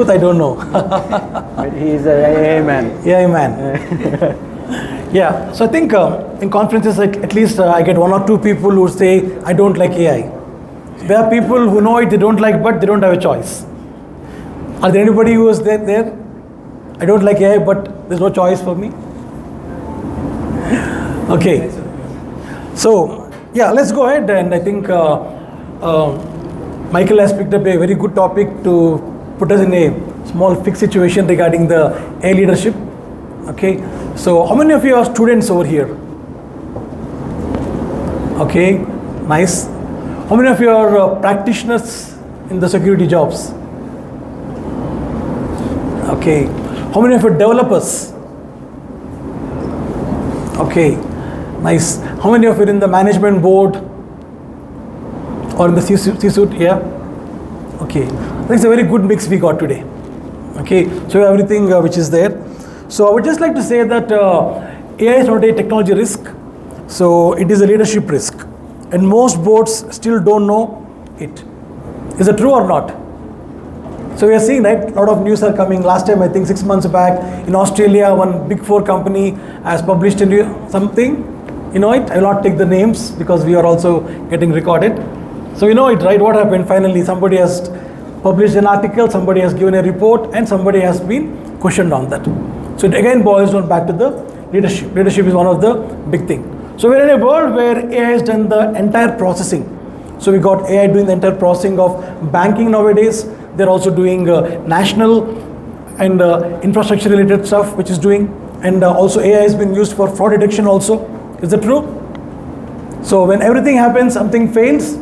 truth, I don't know. But he is a AI man. AI man. Yeah, so I think in conferences at least I get one or two people who say, I don't like AI. There are people who know it, they don't like, but they don't have a choice. Are there anybody who is there? I don't like AI, but there's no choice for me. Okay. So, yeah, let's go ahead, and I think Michael has picked up a very good topic to put us in a small fixed situation regarding the AI leadership. Okay, so how many of you are students over here? Okay, nice. How many of you are practitioners in the security jobs? Okay, how many of you are developers? Okay, nice. How many of you are in the management board or in the C-suite? Yeah. Okay, that's a very good mix we got today. Okay, so everything which is there. So I would just like to say that AI is not a technology risk, so it is a leadership risk, and most boards still don't know it. Is it true or not? So we are seeing, right, a lot of news are coming. Last time, I think 6 months back, in Australia, one big 4 company has published something. You know it? I will not take the names because we are also getting recorded. So you know it, right? What happened? Finally, somebody has published an article, somebody has given a report, and somebody has been questioned on that. So it again boils down back to the leadership. Leadership is one of the big things. So we're in a world where AI has done the entire processing. So we got AI doing the entire processing of banking nowadays. They're also doing national and infrastructure related stuff, which is doing. And also AI has been used for fraud detection also. Is that true? So when everything happens, something fails,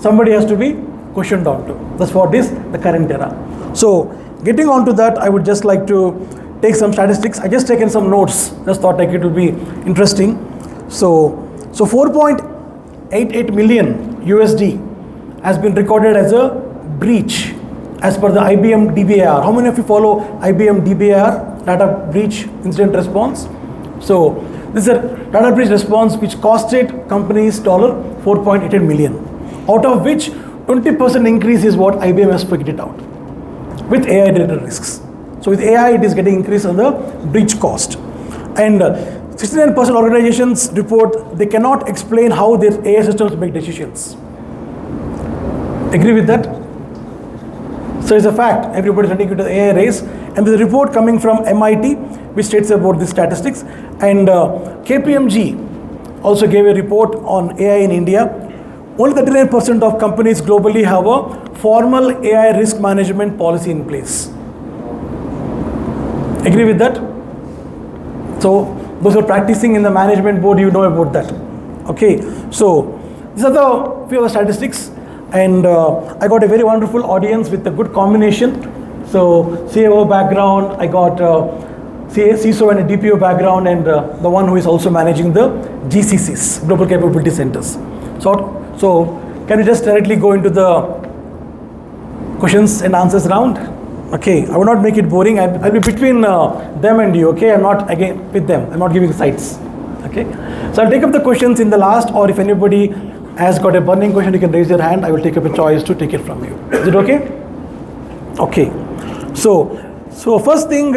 somebody has to be questioned on to. That's what is the current era. So getting on to that, I would just like to take some statistics. I just taken some notes. Just thought like it would be interesting. So 4.88 million USD has been recorded as a breach as per the IBM DBAR. How many of you follow IBM DBAR, data breach incident response? So this is a data breach response which costed companies $4.88 million, out of which 20% increase is what IBM has figured it out with AI related risks. So with AI, it is getting increased on the breach cost. And 69% organizations report they cannot explain how their AI systems make decisions. Agree with that? So it's a fact. Everybody is running into the AI race. And there's a report coming from MIT which states about the statistics. And KPMG also gave a report on AI in India. Only 39% of companies globally have a formal AI risk management policy in place. Agree with that? So those who are practicing in the management board, you know about that. Okay, so these are the few of the statistics, and I got a very wonderful audience with a good combination. So CIO background, I got CISO and a DPO background, and the one who is also managing the GCCs, Global Capability Centers. So can we just directly go into the questions and answers round? Okay, I will not make it boring. I'll be between them and you, okay? I'm not again with them. I'm not giving sides, okay? So I'll take up the questions in the last, or if anybody has got a burning question, you can raise your hand. I will take up a choice to take it from you. Is it okay? Okay. So first thing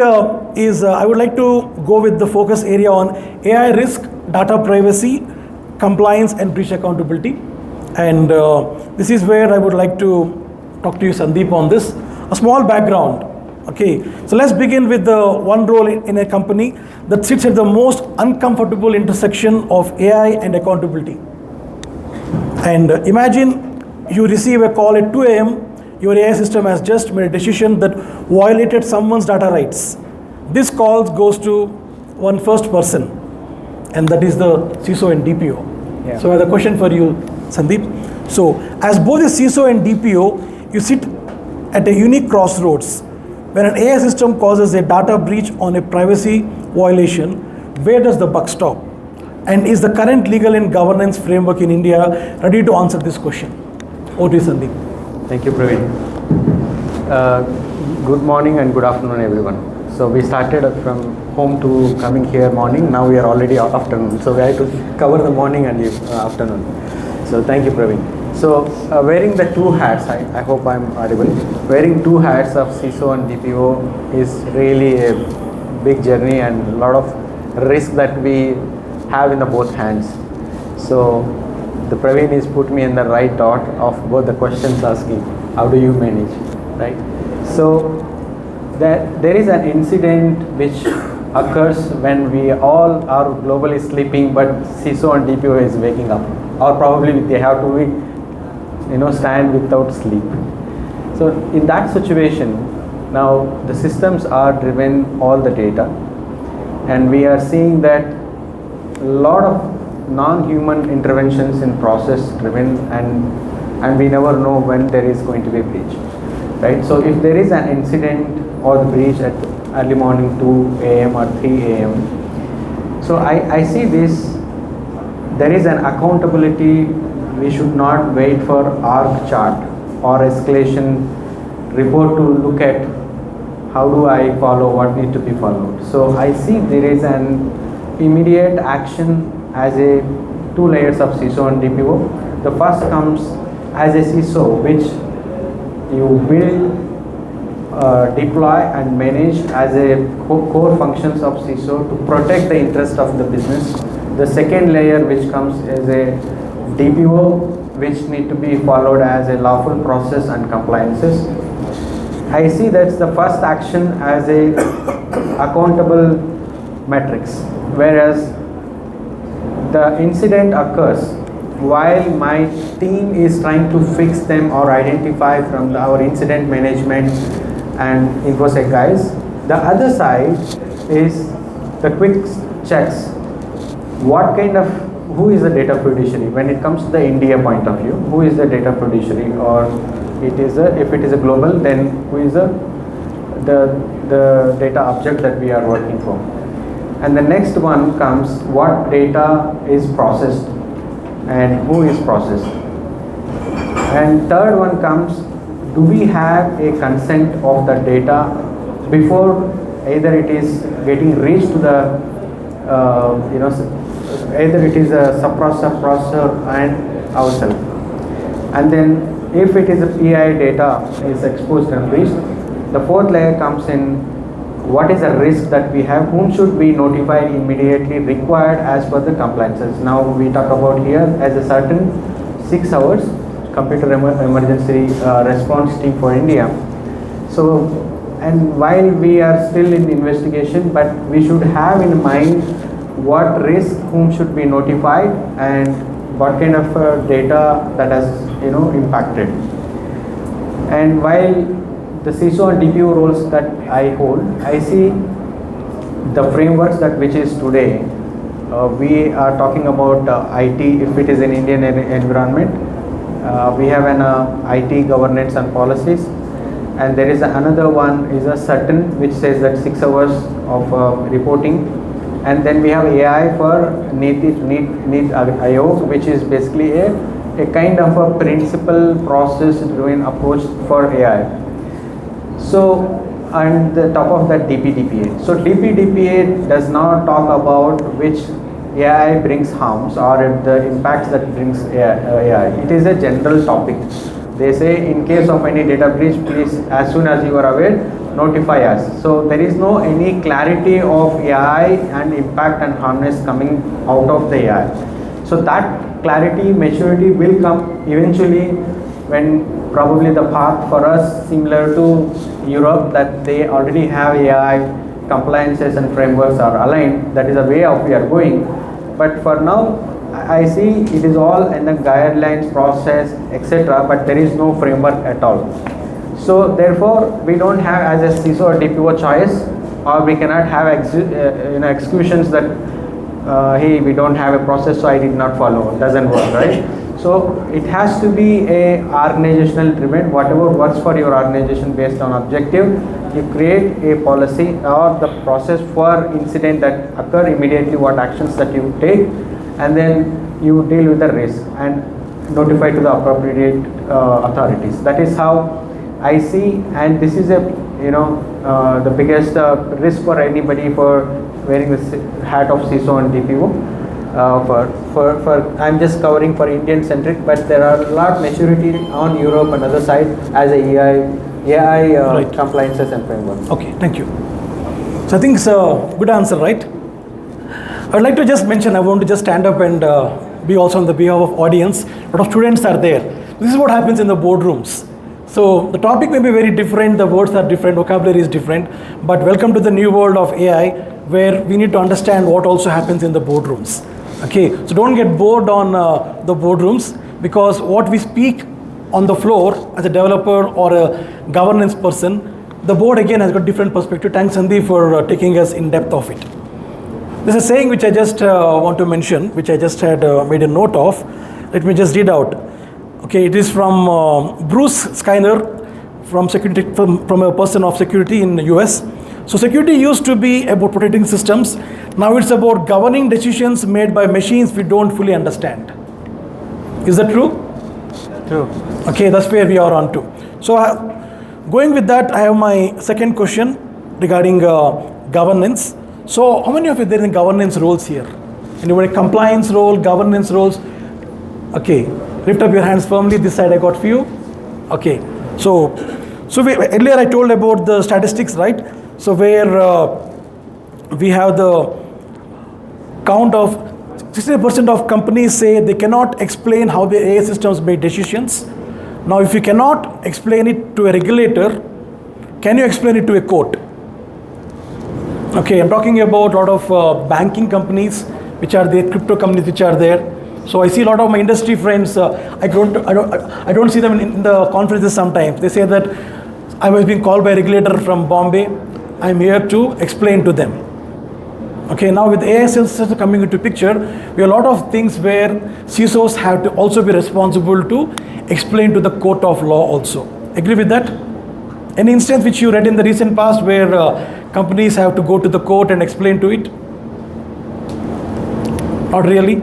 is I would like to go with the focus area on AI risk, data privacy, compliance, and breach accountability. And this is where I would like to talk to you, Sandeep, on this. A small background. Okay, so let's begin with the one role in a company that sits at the most uncomfortable intersection of AI and accountability. And imagine you receive a call at 2 a.m. Your AI system has just made a decision that violated someone's data rights. This call goes to one first person, and that is the CISO and DPO. Yeah. So I have a question for you, Sandeep. So as both the CISO and DPO, you sit at a unique crossroads. When an AI system causes a data breach on a privacy violation, where does the buck stop? And is the current legal and governance framework in India ready to answer this question? Over to you, Sandeep. Thank you, Praveen. Good morning and good afternoon, everyone. So we started from home to coming here morning. Now we are already afternoon. So we have to cover the morning and afternoon. So thank you, Praveen. So wearing the two hats, I hope I'm audible. Wearing two hats of CISO and DPO is really a big journey and a lot of risk that we have in the both hands. So the Praveen is put me in the right dot of both the questions asking, how do you manage, right? So there is an incident which occurs when we all are globally sleeping, but CISO and DPO is waking up, or probably they have to stand without sleep. So in that situation, now the systems are driven all the data, and we are seeing that a lot of non-human interventions in process driven, and we never know when there is going to be a breach, right? So if there is an incident or the breach at early morning 2 a.m. or 3 a.m. So I see this, there is an accountability. We should not wait for org chart or escalation report to look at how do I follow what need to be followed. So I see there is an immediate action as a two layers of CISO and DPO. The first comes as a CISO, which you build, deploy and manage as a core functions of CISO to protect the interest of the business. The second layer, which comes as a DPO, which need to be followed as a lawful process and compliances. I see that's the first action as a accountable metrics, whereas the incident occurs while my team is trying to fix them or identify from our incident management and InfoSec guys. The other side is the quick checks. What kind of, who is the data fiduciary? When it comes to the India point of view, who is the data fiduciary? Or it is if it is a global, then who is the data object that we are working for? And the next one comes, what data is processed and who is processed? And third one comes, do we have a consent of the data before either it is getting reached to the either it is a suppressor and ourselves. And then if it is a PI data is exposed and breached, the fourth layer comes in, what is the risk that we have, whom should be notified immediately required as per the compliances. Now we talk about here as a certain 6 hours computer emergency response team for India. So, and while we are still in investigation, but we should have in mind what risk, whom should be notified, and what kind of data that has impacted. And while the CISO and DPO roles that I hold, I see the frameworks that which is today. We are talking about IT. If it is an Indian environment, we have an IT governance and policies, and there is another one is a certain which says that 6 hours of reporting. And then we have AI for NEAT-IO, which is basically a kind of a principal process driven approach for AI. So, and the top of that DPDPA. So DPDPA does not talk about which AI brings harms or the impacts that brings AI. It is a general topic. They say in case of any data breach, please, as soon as you are aware, notify us. So there is no any clarity of AI and impact and harmness coming out of the AI. So that clarity, maturity will come eventually when probably the path for us similar to Europe, that they already have AI compliances and frameworks are aligned. That is the way of we are going. But for now, I see it is all in the guidelines, process, etc. But there is no framework at all. So therefore, we don't have as a CISO or DPO choice, or we cannot have executions that hey, we don't have a process, so I did not follow. It doesn't work, right? So it has to be a organizational driven. Whatever works for your organization based on objective, you create a policy or the process for incident that occur immediately. What actions that you take, and then you deal with the risk and notify to the appropriate authorities. That is how I see, and this is a the biggest risk for anybody for wearing the hat of CISO and DPO. I'm just covering for Indian centric, but there are a lot maturity on Europe and other side as a AI Right. compliances and frameworks. Okay, thank you. So I think it's a good answer, right? I'd like to just mention, I want to just stand up and be also on the behalf of audience. A lot of students are there. This is what happens in the boardrooms. So the topic may be very different, the words are different, vocabulary is different, but welcome to the new world of AI, where we need to understand what also happens in the boardrooms. Okay, so don't get bored on the boardrooms, because what we speak on the floor as a developer or a governance person, the board again has got different perspective. Thanks Sandeep for taking us in depth of it. There's a saying which I just want to mention, which I just had made a note of. Let me just read out. Okay, it is from Bruce Skinner, from a person of security in the US. So security used to be about protecting systems. Now it's about governing decisions made by machines we don't fully understand. Is that true? True. Okay, that's where we are on to. So going with that, I have my second question regarding governance. So how many of you are there in governance roles here? Anybody compliance role, governance roles? Okay, lift up your hands firmly. This side I got few. Okay, so earlier I told about the statistics, right? So where we have the count of 60% of companies say they cannot explain how the AI systems make decisions. Now, if you cannot explain it to a regulator, can you explain it to a court? Okay, I'm talking about a lot of banking companies which are there, crypto companies which are there. So I see a lot of my industry friends. I don't see them in the conferences sometimes. They say that I was being called by a regulator from Bombay. I'm here to explain to them. Okay, now with AI systems coming into picture, we have a lot of things where CISOs have to also be responsible to explain to the court of law also. Agree with that? Any instance which you read in the recent past where companies have to go to the court and explain to it? Not really.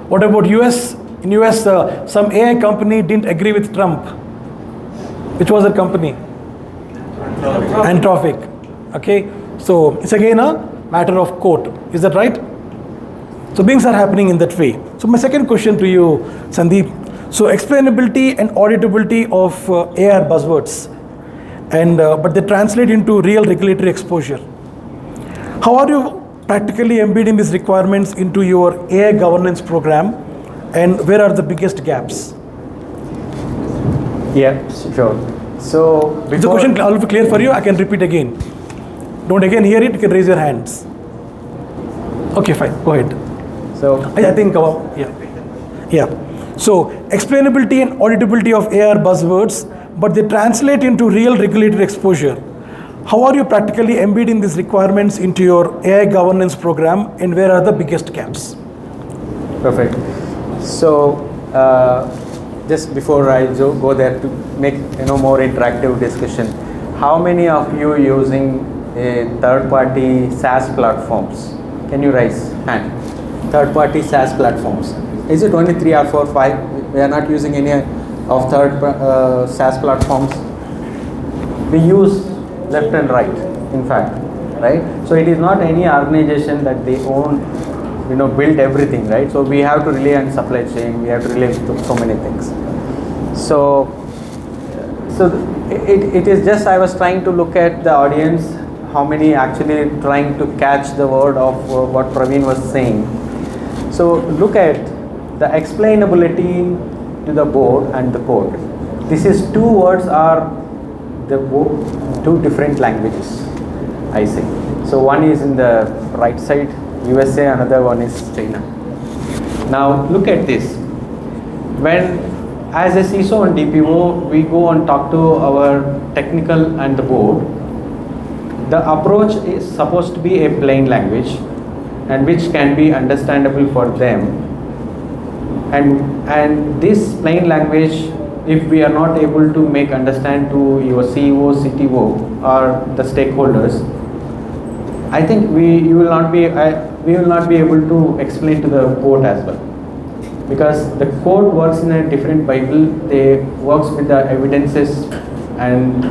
What about US? In US, some AI company didn't agree with Trump. Which was the company? Anthropic. Okay, so it's again a matter of court. Is that right? So things are happening in that way. So my second question to you, Sandeep. So explainability and auditability of AI are buzzwords, and but they translate into real regulatory exposure. How are you practically embedding these requirements into your AI governance program, and where are the biggest gaps? Yeah, sure. So Is the question all clear for you? I can repeat again. Don't again hear it, you can raise your hands. Okay, fine, go ahead. So I think, yeah. So explainability and auditability of AI are buzzwords, but they translate into real regulatory exposure. How are you practically embedding these requirements into your AI governance program, and where are the biggest gaps? perfect. So just before I go there to make more interactive discussion, how many of you using a third-party SaaS platforms? Can you raise hand? Third-party SaaS platforms. Is it only 3 or 4, 5? We are not using any of third SaaS platforms. We use left and right, in fact, right? So it is not any organization that they own, build everything, right? So we have to rely on supply chain. We have to rely on so many things. So it is just I was trying to look at the audience, how many actually trying to catch the word of what Praveen was saying. So look at the explainability to the board and the court. This is 2 words are the 2 different languages, I say. So one is in the right side, USA, another one is China. Now look at this. When as a CISO and DPO, we go and talk to our technical and the board, the approach is supposed to be a plain language and which can be understandable for them. And this plain language, if we are not able to make understand to your CEO, CTO or the stakeholders, I think we will not be able to explain to the court as well. Because the court works in a different Bible, they works with the evidences and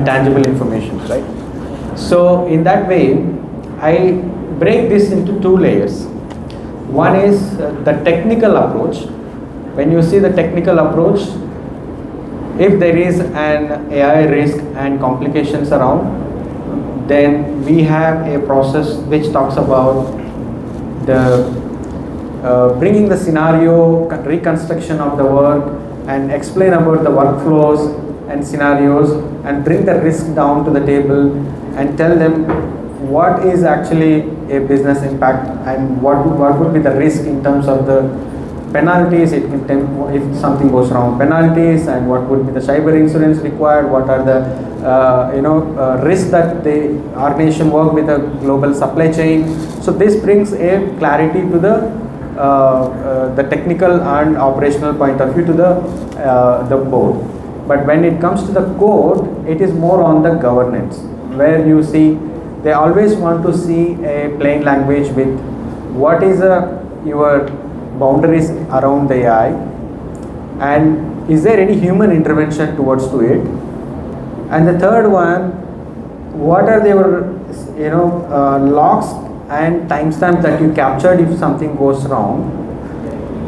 tangible information, right? So in that way, I break this into 2 layers. One is the technical approach. When you see the technical approach, if there is an AI risk and complications around, then we have a process which talks about the bringing the scenario, reconstruction of the work, and explain about the workflows and scenarios, and bring the risk down to the table and tell them what is actually a business impact and what would be the risk in terms of the penalties if something goes wrong, penalties, and what would be the cyber insurance required, what are the risks that the organization work with a global supply chain. So this brings a clarity to the technical and operational point of view to the board. But when it comes to the code, it is more on the governance, where you see they always want to see a plain language with what is your boundaries around the AI, and is there any human intervention towards to it. And the third one, what are your logs and timestamps that you captured if something goes wrong.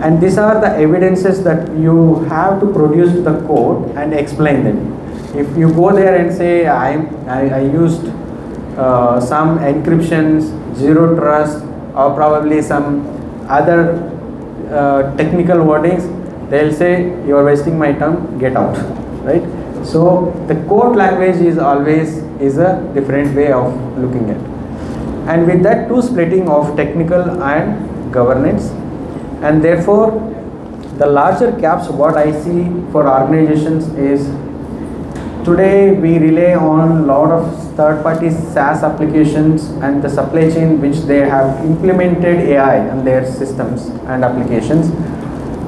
And these are the evidences that you have to produce to the code and explain them. If you go there and say I used some encryptions, zero trust, or probably some other technical wordings, they'll say you are wasting my time, get out, right? So the code language is always a different way of looking at. And with that two splitting of technical and governance, and therefore the larger gaps what I see for organizations is today we rely on a lot of third-party SaaS applications and the supply chain which they have implemented AI on their systems and applications.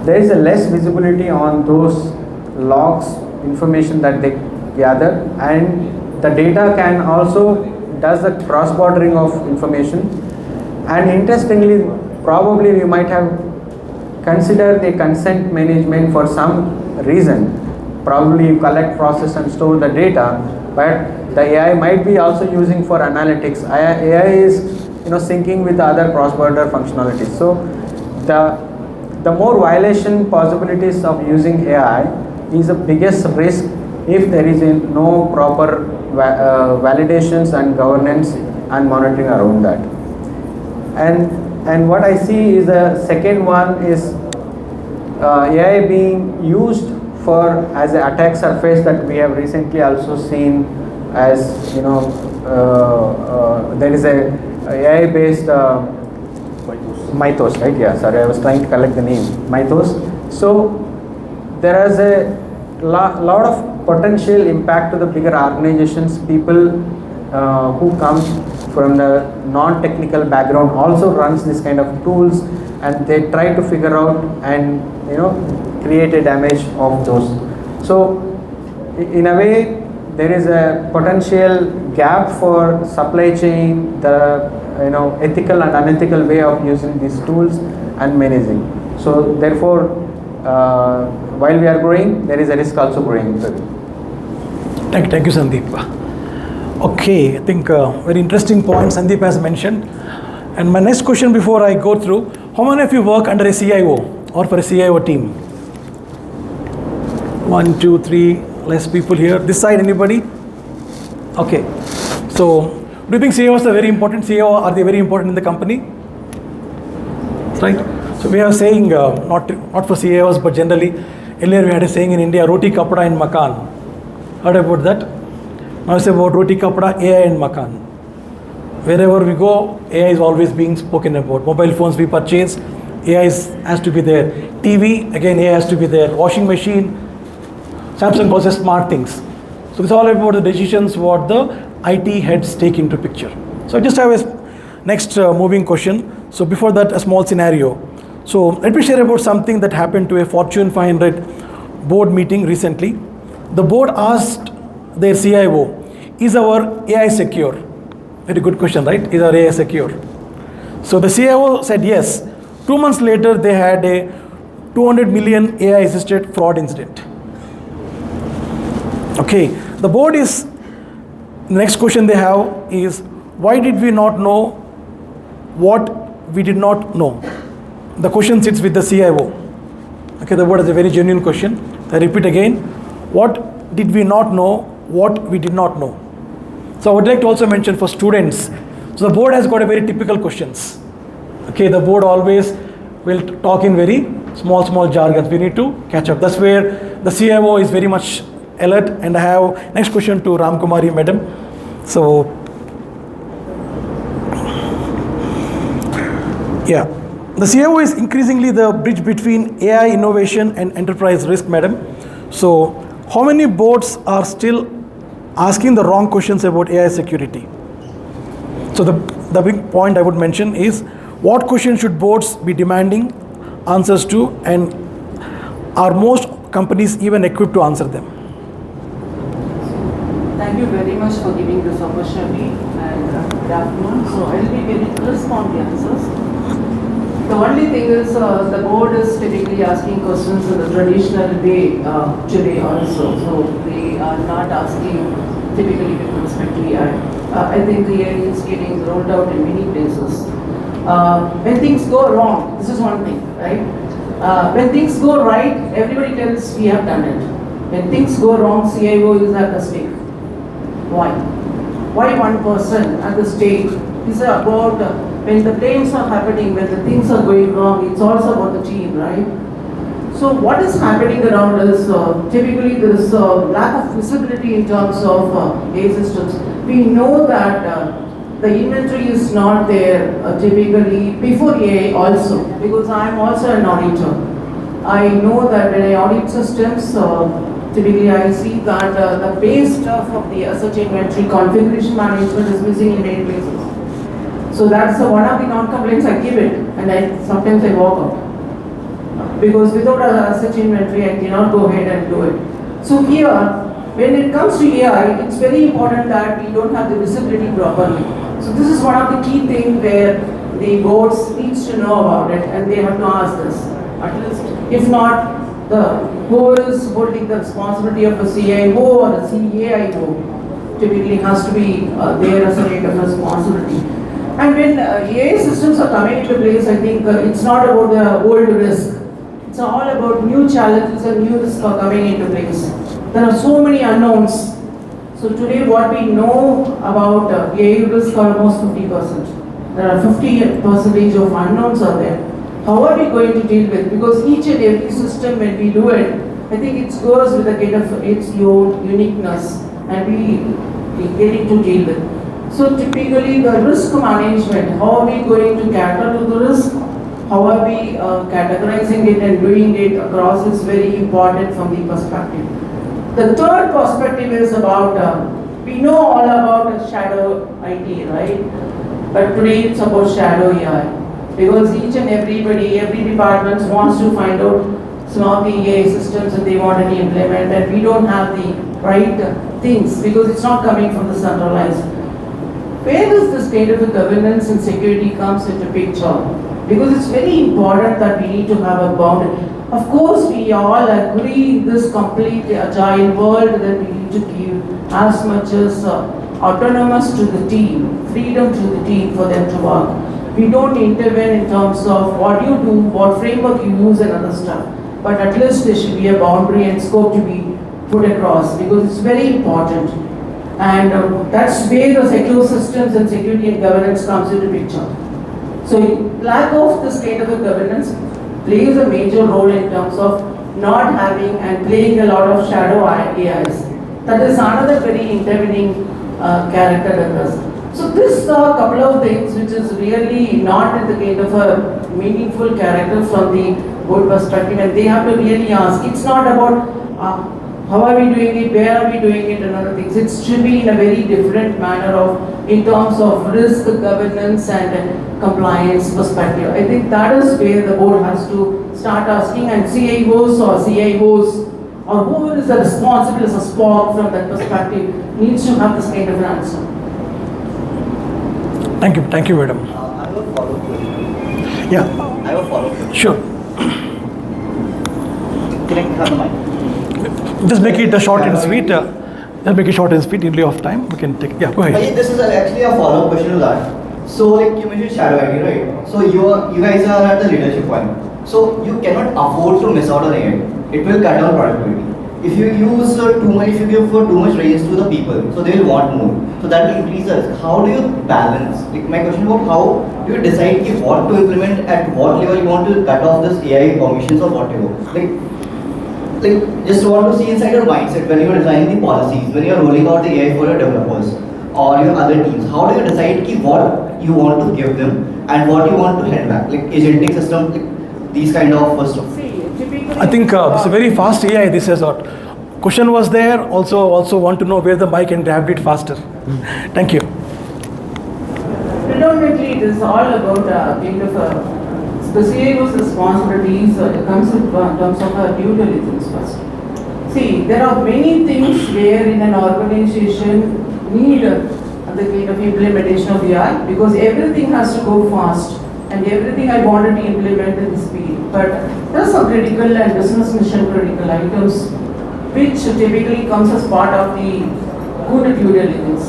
There is a less visibility on those logs, information that they gather, and the data can also does the cross-bordering of information. And interestingly, probably we might have considered the consent management for some reason. Probably you collect, process, and store the data, but the AI might be also using for analytics. AI is syncing with the other cross-border functionalities. So the more violation possibilities of using AI is the biggest risk if there is no proper validations and governance and monitoring around that. And what I see is the second one is AI being used for as an attack surface that we have recently also seen as there is a AI based Mythos, right? Yeah, sorry, I was trying to collect the name, Mythos. So there is a lot of potential impact to the bigger organizations. People who come from the non-technical background also runs this kind of tools, and they try to figure out and create a damage of those. So in a way there is a potential gap for supply chain, the ethical and unethical way of using these tools and managing. So therefore while we are growing, there is a risk also growing. Thank you, Sandeep. Okay, I think very interesting point Sandeep has mentioned. And my next question before I go through, how many of you work under a CIO or for a CIO team? 1, 2, 3, less people here. This side, anybody? Okay. So, do you think CIOs are very important? Are they very important in the company? Right? So we have saying, not for CIOs, but generally, earlier we had a saying in India, roti kapda and makan. Heard about that? Now it's about roti kapda, AI and makan. Wherever we go, AI is always being spoken about. Mobile phones we purchase, AI has to be there. TV, again AI has to be there. Washing machine, Samsung calls it smart things. So it's all about the decisions what the IT heads take into picture. So I just have a next moving question. So before that, a small scenario. So let me share about something that happened to a Fortune 500 board meeting recently. The board asked their CIO, is our AI secure? Very good question, right? Is our AI secure? So the CIO said yes. 2 months later, they had a 200 million AI-assisted fraud incident. Okay, the board is, the next question they have is, why did we not know what we did not know? the question sits with the CIO. Okay, the board is a very genuine question. I repeat again, what did we not know, what we did not know? So I would like to also mention for students, so the board has got a very typical questions. Okay, the board always will talk in very small jargons. We need to catch up. That's where the CIO is very much alert. And I have next question to Ram Kumari madam. So, yeah, the CIO is increasingly the bridge between AI innovation and enterprise risk, madam. So, how many boards are still asking the wrong questions about AI security? So, the big point I would mention is, what questions should boards be demanding answers to, and are most companies even equipped to answer them? Thank you very much for giving this opportunity, and good afternoon. So I will be very crisp on the answers. The only thing is the board is typically asking questions in the traditional way today also. So they are not asking typically with respect to AI. I think the AI is getting rolled out in many places. When things go wrong, this is one thing, right? When things go right, everybody tells we have done it. When things go wrong, CIO is at the stake. Why? Why one person at the stake? This is about when the claims are happening, when the things are going wrong, it's also about the team, right? So what is happening around is typically there is lack of visibility in terms of AI systems. We know that the inventory is not there typically before AI also, because I am also an auditor. I know that when I audit systems, typically I see that the base stuff of the asset inventory configuration management is missing in many places. So that's one of the non-complaints I give it, and sometimes I walk out. Because without an asset inventory, I cannot go ahead and do it. So here, when it comes to AI, it's very important that we don't have the visibility properly. So this is one of the key things where the boards needs to know about it, and they have to ask this. At least, if not, who is holding the responsibility of a CIO or a CAIO typically has to be there as a kind of responsibility. And when AI systems are coming into place, I think it's not about the old risk. It's all about new challenges and new risks are coming into place. There are so many unknowns. So today what we know about AI risk are almost 50%. There are 50% of unknowns are there. How are we going to deal with? Because each and every system, when we do it, I think it goes with a kind of its own uniqueness, and we getting to deal with. So typically the risk management, how are we going to cater to the risk? How are we categorizing it and doing it across is very important from the perspective. The third perspective is about, we know all about shadow IT, right? But today it's about shadow AI. Because each and everybody, every department wants to find out some of the AI systems that they want to implement, and we don't have the right things because it's not coming from the centralized. Where does this kind of a governance and security comes into picture? Because it's very important that we need to have a boundary. Of course, we all agree in this complete agile world that we need to give as much as autonomous to the team, freedom to the team for them to work. We don't intervene in terms of what you do, what framework you use and other stuff. But at least there should be a boundary and scope to be put across because it's very important. And that's where the secure systems and security and governance comes into picture. So lack of this kind of a governance plays a major role in terms of not having and playing a lot of shadow AIs. That is another very intervening character in this. So this couple of things which is really not in the kind of a meaningful character from the board perspective, and they have to really ask. It's not about how are we doing it, where are we doing it and other things. It should be in a very different manner of in terms of risk, governance and compliance perspective. I think that is where the board has to start asking, and CIOs or CIOs or whoever is responsible as a SPOC from that perspective needs to have this kind of an answer. Thank you, madam. I have a follow-up question. Yeah. I have a follow-up question. Sure. Can I have the mic? Just make it short and sweet. Just make it short and sweet in lieu of time. We can take. Yeah, go ahead. This is actually a follow-up question to that. So like you mentioned shadow ID, right? So you guys are at the leadership point. So you cannot afford to miss out on AI. It will cut down productivity. If you use too much, if you give too much range to the people, so they will want more. So that will increase the risk. How do you balance? Like my question about how do you decide what to implement at what level you want to cut off this AI permissions or whatever? Like just want to see inside your mindset when you are designing the policies, when you are rolling out the AI for your developers or your other teams. How do you decide what you want to give them and what you want to head back? Like agentic system, like these kind of first of. I think it's a very fast AI. This is what question was there. Also want to know where the mic and grabbed it faster. Thank you. Predominantly, it is all about kind of the CIO's responsibilities comes in terms of due diligence first. See, there are many things where in an organization need the kind of implementation of AI because everything has to go fast and everything I wanted to implement in speed. But there are some critical and business mission critical items which typically comes as part of the good due diligence.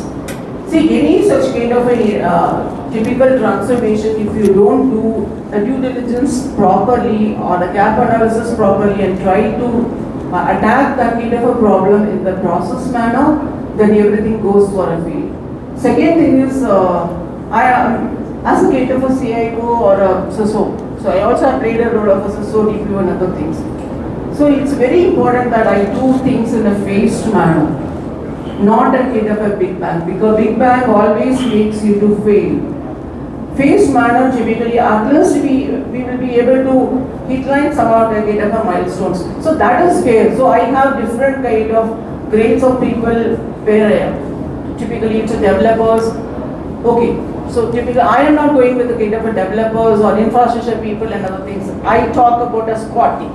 See, any such kind of a typical transformation, if you don't do the due diligence properly or the gap analysis properly and try to attack that kind of a problem in the process manner, then everything goes for a fail. Second thing is, I am as a kind of a CIO or a CISO, so I also have played a role of a CISO, DPO and other things. So it's very important that I do things in a phased manner, not a kind of a big bang, because big bang always makes you to fail. Phased manner typically, at least we will be able to hit some of the kind of a milestones. So that is fair. So I have different kind of grades of people where typically it's developers. Okay. So typically, I am not going with the kind of a developers or infrastructure people and other things. I talk about a squad team,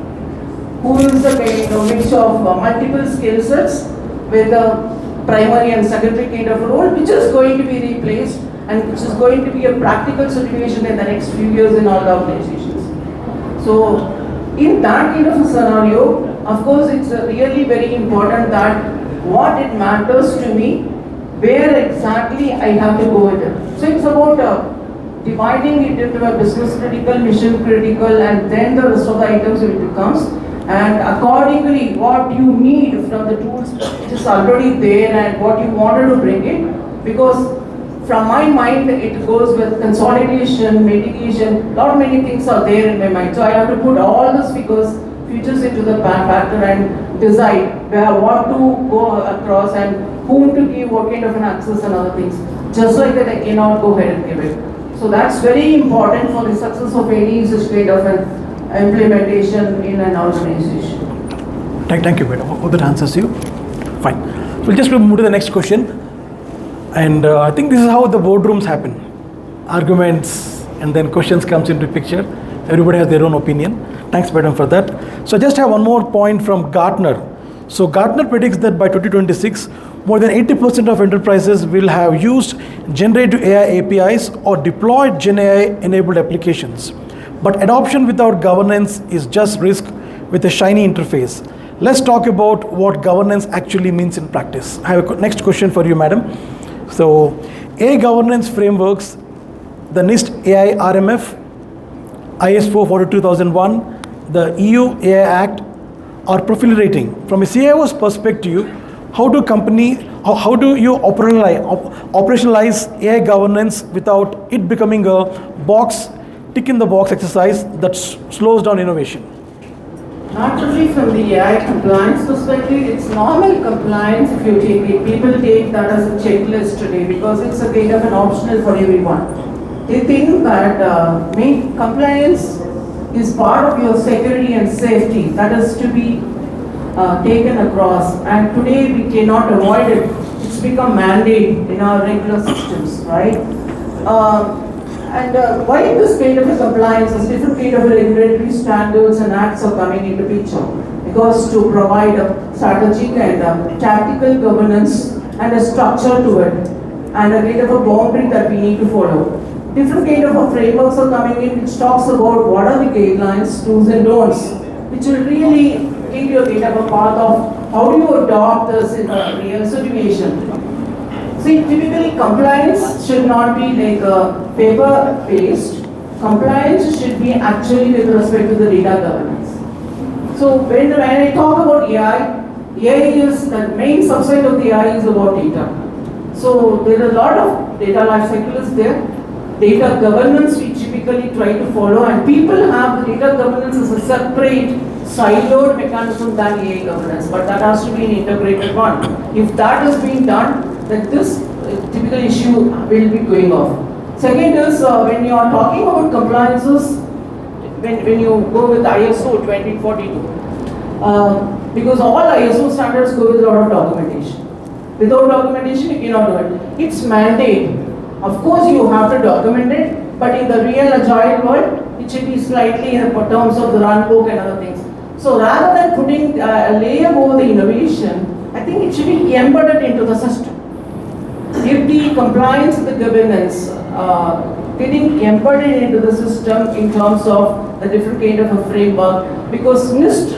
who is a kind of mix of multiple skill sets with a primary and secondary kind of role, which is going to be replaced and which is going to be a practical situation in the next few years in all the organizations. So in that kind of a scenario, of course, it's really very important that what it matters to me, where exactly I have to go with it. So it's about dividing it into a business critical, mission critical, and then the rest of the items it becomes. And accordingly, what you need from the tools which is already there and what you wanted to bring in, because from my mind it goes with consolidation, mitigation, many things are there in my mind. So I have to put all those features into the factor and decide what to go across and whom to give what kind of an access and other things. Just like that, I cannot go ahead and give it. So that's very important for the success of any such kind of an implementation in an organization. Thank you, Beta. Hope that answers you. Fine. So we'll just move to the next question. And I think this is how the boardrooms happen. Arguments and then questions comes into picture. Everybody has their own opinion. Thanks, Madam, for that. So I just have one more point from Gartner. So Gartner predicts that by 2026, more than 80% of enterprises will have used generative AI APIs or deployed Gen AI-enabled applications. But adoption without governance is just risk with a shiny interface. Let's talk about what governance actually means in practice. I have a next question for you, Madam. So AI governance frameworks, the NIST AI RMF, IS4 42001, the EU AI Act are proliferating. From a CIO's perspective, how do you operationalize AI governance without it becoming a tick in the box exercise that slows down innovation? Not only from the AI compliance perspective, it's normal compliance if you take it. People take that as a checklist today because it's a kind of an optional for everyone. They think that compliance is part of your security and safety that is to be taken across, and today we cannot avoid it. It's become mandate in our regular systems, right? And why this kind of a compliance is different kind of regulatory standards and acts are coming into picture, because to provide a strategic and tactical governance and a structure to it and a kind of a boundary that we need to follow. Different kind of frameworks are coming in which talks about what are the guidelines, do's and don'ts, which will really give you a kind of a path of how do you adopt this in a real situation. See, typically compliance should not be like a paper-based. Compliance should be actually with respect to the data governance. So when I talk about AI is the main subset of the AI is about data. So there are a lot of data lifecycle is there. Data governance we typically try to follow, and people have the data governance as a separate siloed mechanism than AI governance, but that has to be an integrated one. If that is being done, then this typical issue will be going off. Second is when you are talking about compliances, when you go with ISO 2042, because all ISO standards go with a lot of documentation. Without documentation, you cannot do it. It's mandate. Of course, you have to document it, but in the real agile world, it should be slightly in terms of the run book and other things. So rather than putting a layer over the innovation, I think it should be embedded into the system. If the compliance and the governance getting embedded into the system in terms of a different kind of a framework, because NIST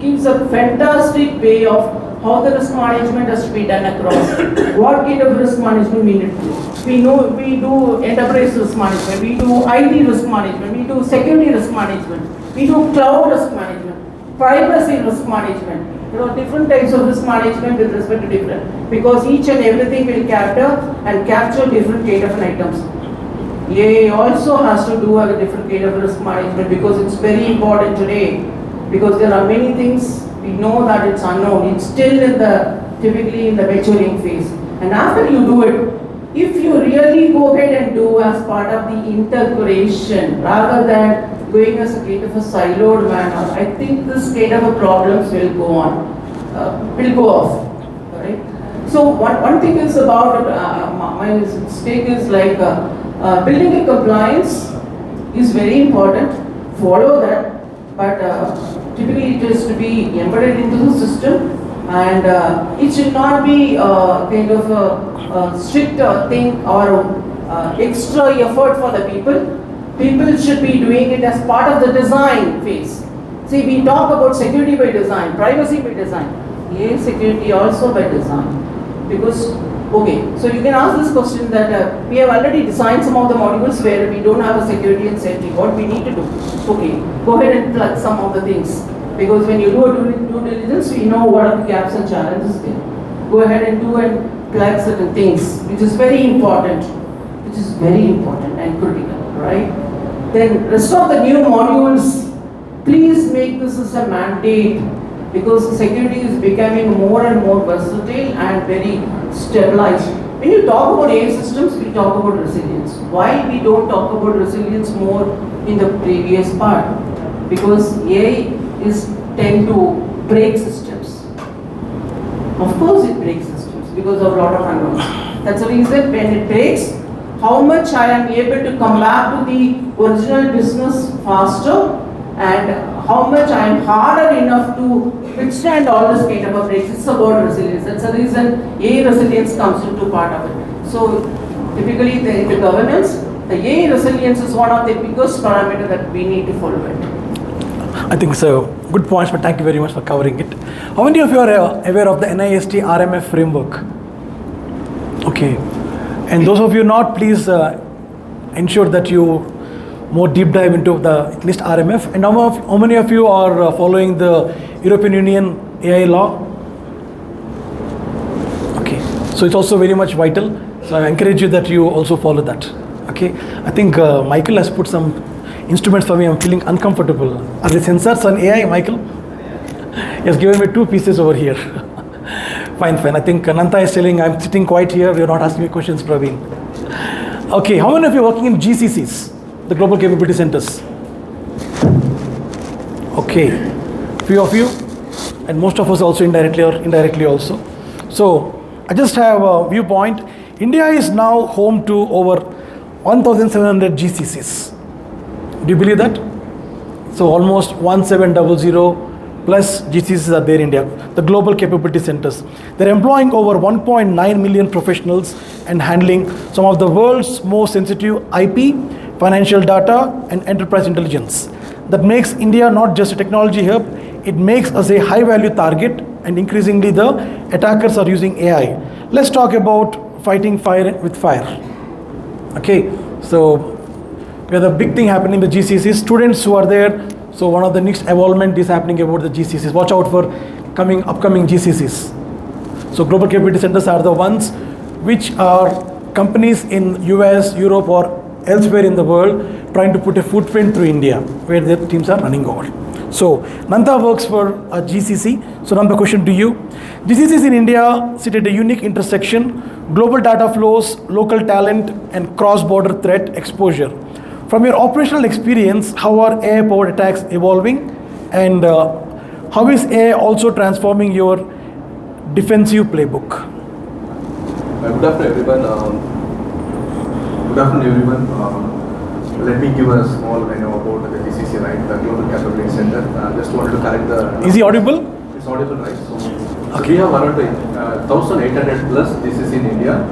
gives a fantastic way of how the risk management has to be done across. What kind of risk management we need to do? We know we do enterprise risk management, we do IT risk management, we do security risk management, we do cloud risk management, privacy risk management. There are different types of risk management with respect to different, because each and everything will capture different kind of items. AI also has to do a different kind of risk management, because it's very important today, because there are many things we know that it's unknown. It's still typically in the maturing phase. And after you do it, if you really go ahead and do as part of the integration, rather than going as a kind of a siloed manner, I think this kind of a problems will go on, will go off. Right? So one thing is about my stake is like building a compliance is very important. Follow that, but typically it is to be embedded into the system, and it should not be kind of a strict thing or extra effort for the people. People should be doing it as part of the design phase. See, we talk about security by design, privacy by design, security also by design. Because, okay, so you can ask this question that we have already designed some of the modules where we don't have a security and safety. What we need to do? Okay, go ahead and plug some of the things. Because when you do a due diligence, we know what are the gaps and challenges there. Go ahead and do and plug certain things, which is very important. And critical, right? Then rest of the new modules, please make this as a mandate, because security is becoming more and more versatile and very stabilized. When you talk about AI systems, we talk about resilience. Why we don't talk about resilience more in the previous part? Because AI tend to break systems. Of course it breaks systems because of a lot of unknowns. That's the reason when it breaks, how much I am able to come back to the original business faster, and how much I am harder enough to withstand all this kind of a breaks. It's about resilience. That's the reason AI resilience comes into part of it. So typically the governance, the AI resilience is one of the biggest parameters that we need to follow it. I think so. Good points, but thank you very much for covering it. How many of you are aware of the NIST RMF framework? Okay. And those of you not, please ensure that you more deep dive into the at least RMF. And how many of you are following the European Union AI law? Okay. So it's also very much vital. So I encourage you that you also follow that. Okay. I think Michael has put some instruments for me. I'm feeling uncomfortable. Are the sensors on AI, Michael? He has given me 2 pieces over here. Fine. I think Ananta is telling I'm sitting quiet here. You're not asking me questions, Praveen. Okay. How many of you are working in GCCs, the Global Capability Centers? Okay. Few of you, and most of us also indirectly also. So I just have a viewpoint. India is now home to over 1,700 GCCs. Do you believe that? So almost 1700 plus GCCs are there in India, the global capability centers. They're employing over 1.9 million professionals and handling some of the world's most sensitive IP, financial data, and enterprise intelligence. That makes India not just a technology hub, it makes us a high value target, and increasingly the attackers are using AI. Let's talk about fighting fire with fire. Okay, so we have the big thing happening in the GCCs. Students who are there, so one of the next evolvement is happening about the GCCs. Watch out for upcoming GCCs. So global capability centers are the ones which are companies in US, Europe or elsewhere in the world trying to put a footprint through India where their teams are running over. So Nanta works for a GCC. So Nanta, question to you. GCCs in India sit at a unique intersection: global data flows, local talent and cross-border threat exposure. From your operational experience, how are AI-powered attacks evolving, and how is AI also transforming your defensive playbook? Good afternoon, everyone. Let me give a small about the GCC, right? The Global Capability Center. Just wanted to correct the. Is he audible? It's audible, right? So we have around 1,800 plus GCC in India.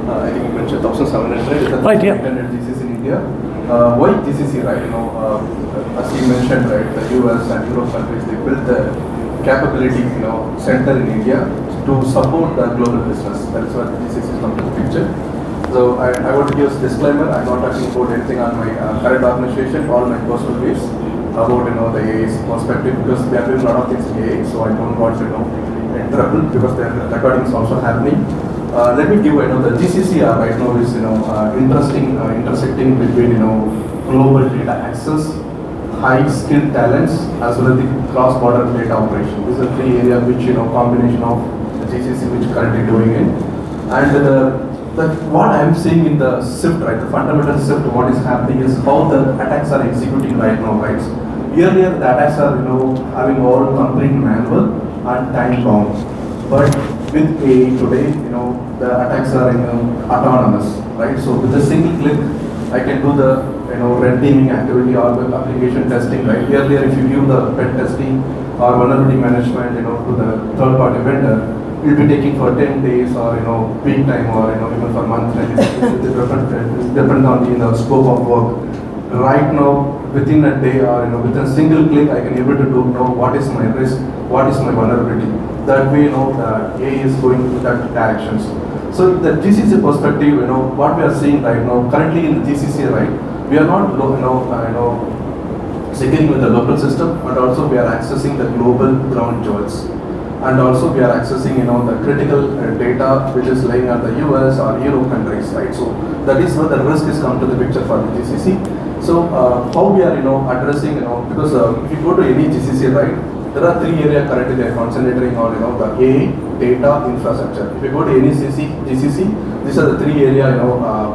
I think you mentioned 1,700. Right, yeah. 800 GCC in India. Why GCC, right? As you mentioned, right, the US and Europe countries, they built the capability, center in India to support the global business. That is what GCC comes to the picture. So I want to give a disclaimer. I'm not talking about anything on my current organization or my personal views about the AA's perspective, because they are doing a lot of things in AA. So I don't want to in trouble because their recording is also happening. Let me give the GCC right now is intersecting between global data access, high skilled talents, as well as the cross-border data operation. These are three areas which combination of the GCC which currently doing it. And what I am seeing in the shift, right, the fundamental shift, what is happening is how the attacks are executing right now, right? Earlier, the attacks are, having all complete manual and time bound. But with AI today, the attacks are, autonomous, right? So with a single click, I can do the, red teaming activity or the application testing, right? Earlier, if you give the pen testing or vulnerability management, to the third-party vendor, it will be taking for 10 days or week time or even for months. It depends on the scope of work. Right now, within a day or within a single click, I can able to know what is my risk, what is my vulnerability. That way, the AI is going to that directions. So the GCC perspective, what we are seeing right now, currently in the GCC, right, we are not securing with the local system, but also we are accessing the global ground jewels. And also we are accessing, the critical data which is lying at the US or Europe countries, right? So that is where the risk is come to the picture for the GCC. So how we are, addressing, because if you go to any GCC, right, there are three areas currently they are concentrating on, the AI, data, infrastructure. If you go to any GCC, these are the three areas,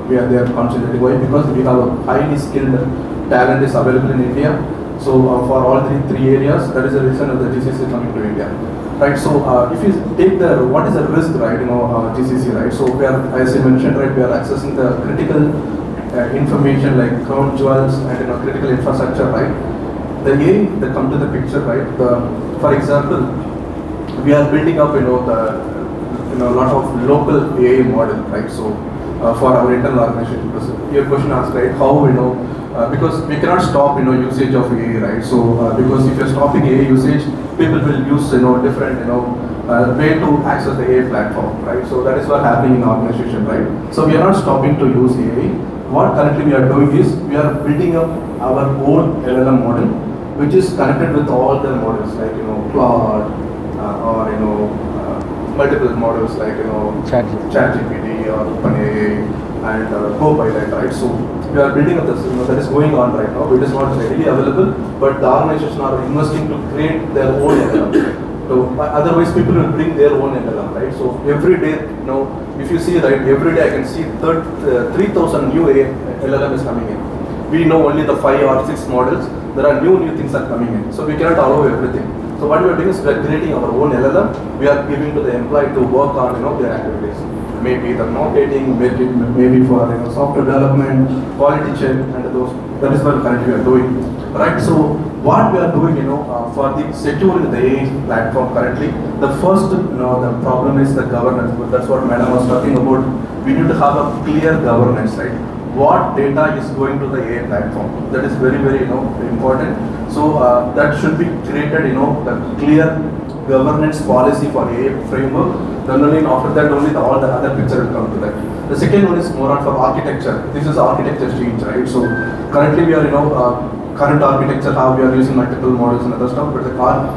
where they are concentrating. Why? Because we have a highly skilled talent is available in India. So for all three areas, that is the reason of the GCC coming to India. Right, so if you take what is the risk, right, GCC, right, so we are, as I mentioned, right, we are accessing the critical information like ground jewels and critical infrastructure, right. The AI that come to the picture, right, for example, we are building up, a lot of local AI model, right, so for our internal organization. Because your question asked, right, how, because we cannot stop, usage of AI, right, so because if you're stopping AI usage, people will use, different, way to access the AI platform, right? So that is what happening in our organization, right? So we are not stopping to use AI. What currently we are doing is we are building up our own LLM model, which is connected with all the models like Claude or multiple models like ChatGPT or OpenAI and go by that, right? So we are building up this, that is going on right now. It is not readily available, but the organization are investing to create their own LLM. So otherwise, people will bring their own LLM, right? So every day, if you see, right, every day I can see 3,000 new LLM is coming in. We know only the 5 or 6 models. There are new things are coming in. So we cannot allow everything. So what we are doing is we are creating our own LLM. We are giving to the employee to work on, their activities. Maybe the marketing, maybe for software development, quality check, and those. That is what currently we are doing, right? So what we are doing, for the securing the AI platform currently, the first, the problem is the governance. That's what Madam was talking about. We need to have a clear governance, right? What data is going to the AI platform? That is very, very, important. So that should be created, the clear governance policy for AI framework. Then only after that only all the other picture will come to that. The second one is more on for architecture. This is architecture change, right? So currently we are current architecture, how we are using multiple models and other stuff, but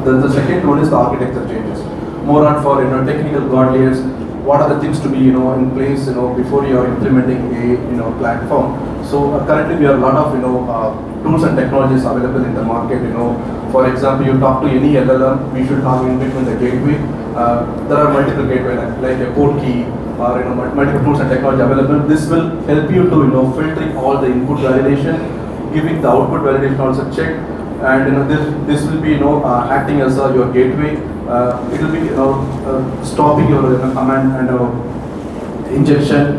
the second one is the architecture changes. More on for technical guardrails, what are the things to be in place before you are implementing a platform. So currently we have a lot of tools and technologies available in the market. For example, you talk to any LLM, we should have in between the gateway. There are multiple gateways like a code key or multiple tools and technology available. This will help you to filtering all the input validation, giving the output validation also check, and this will be acting as your gateway. It will be stopping your command and injection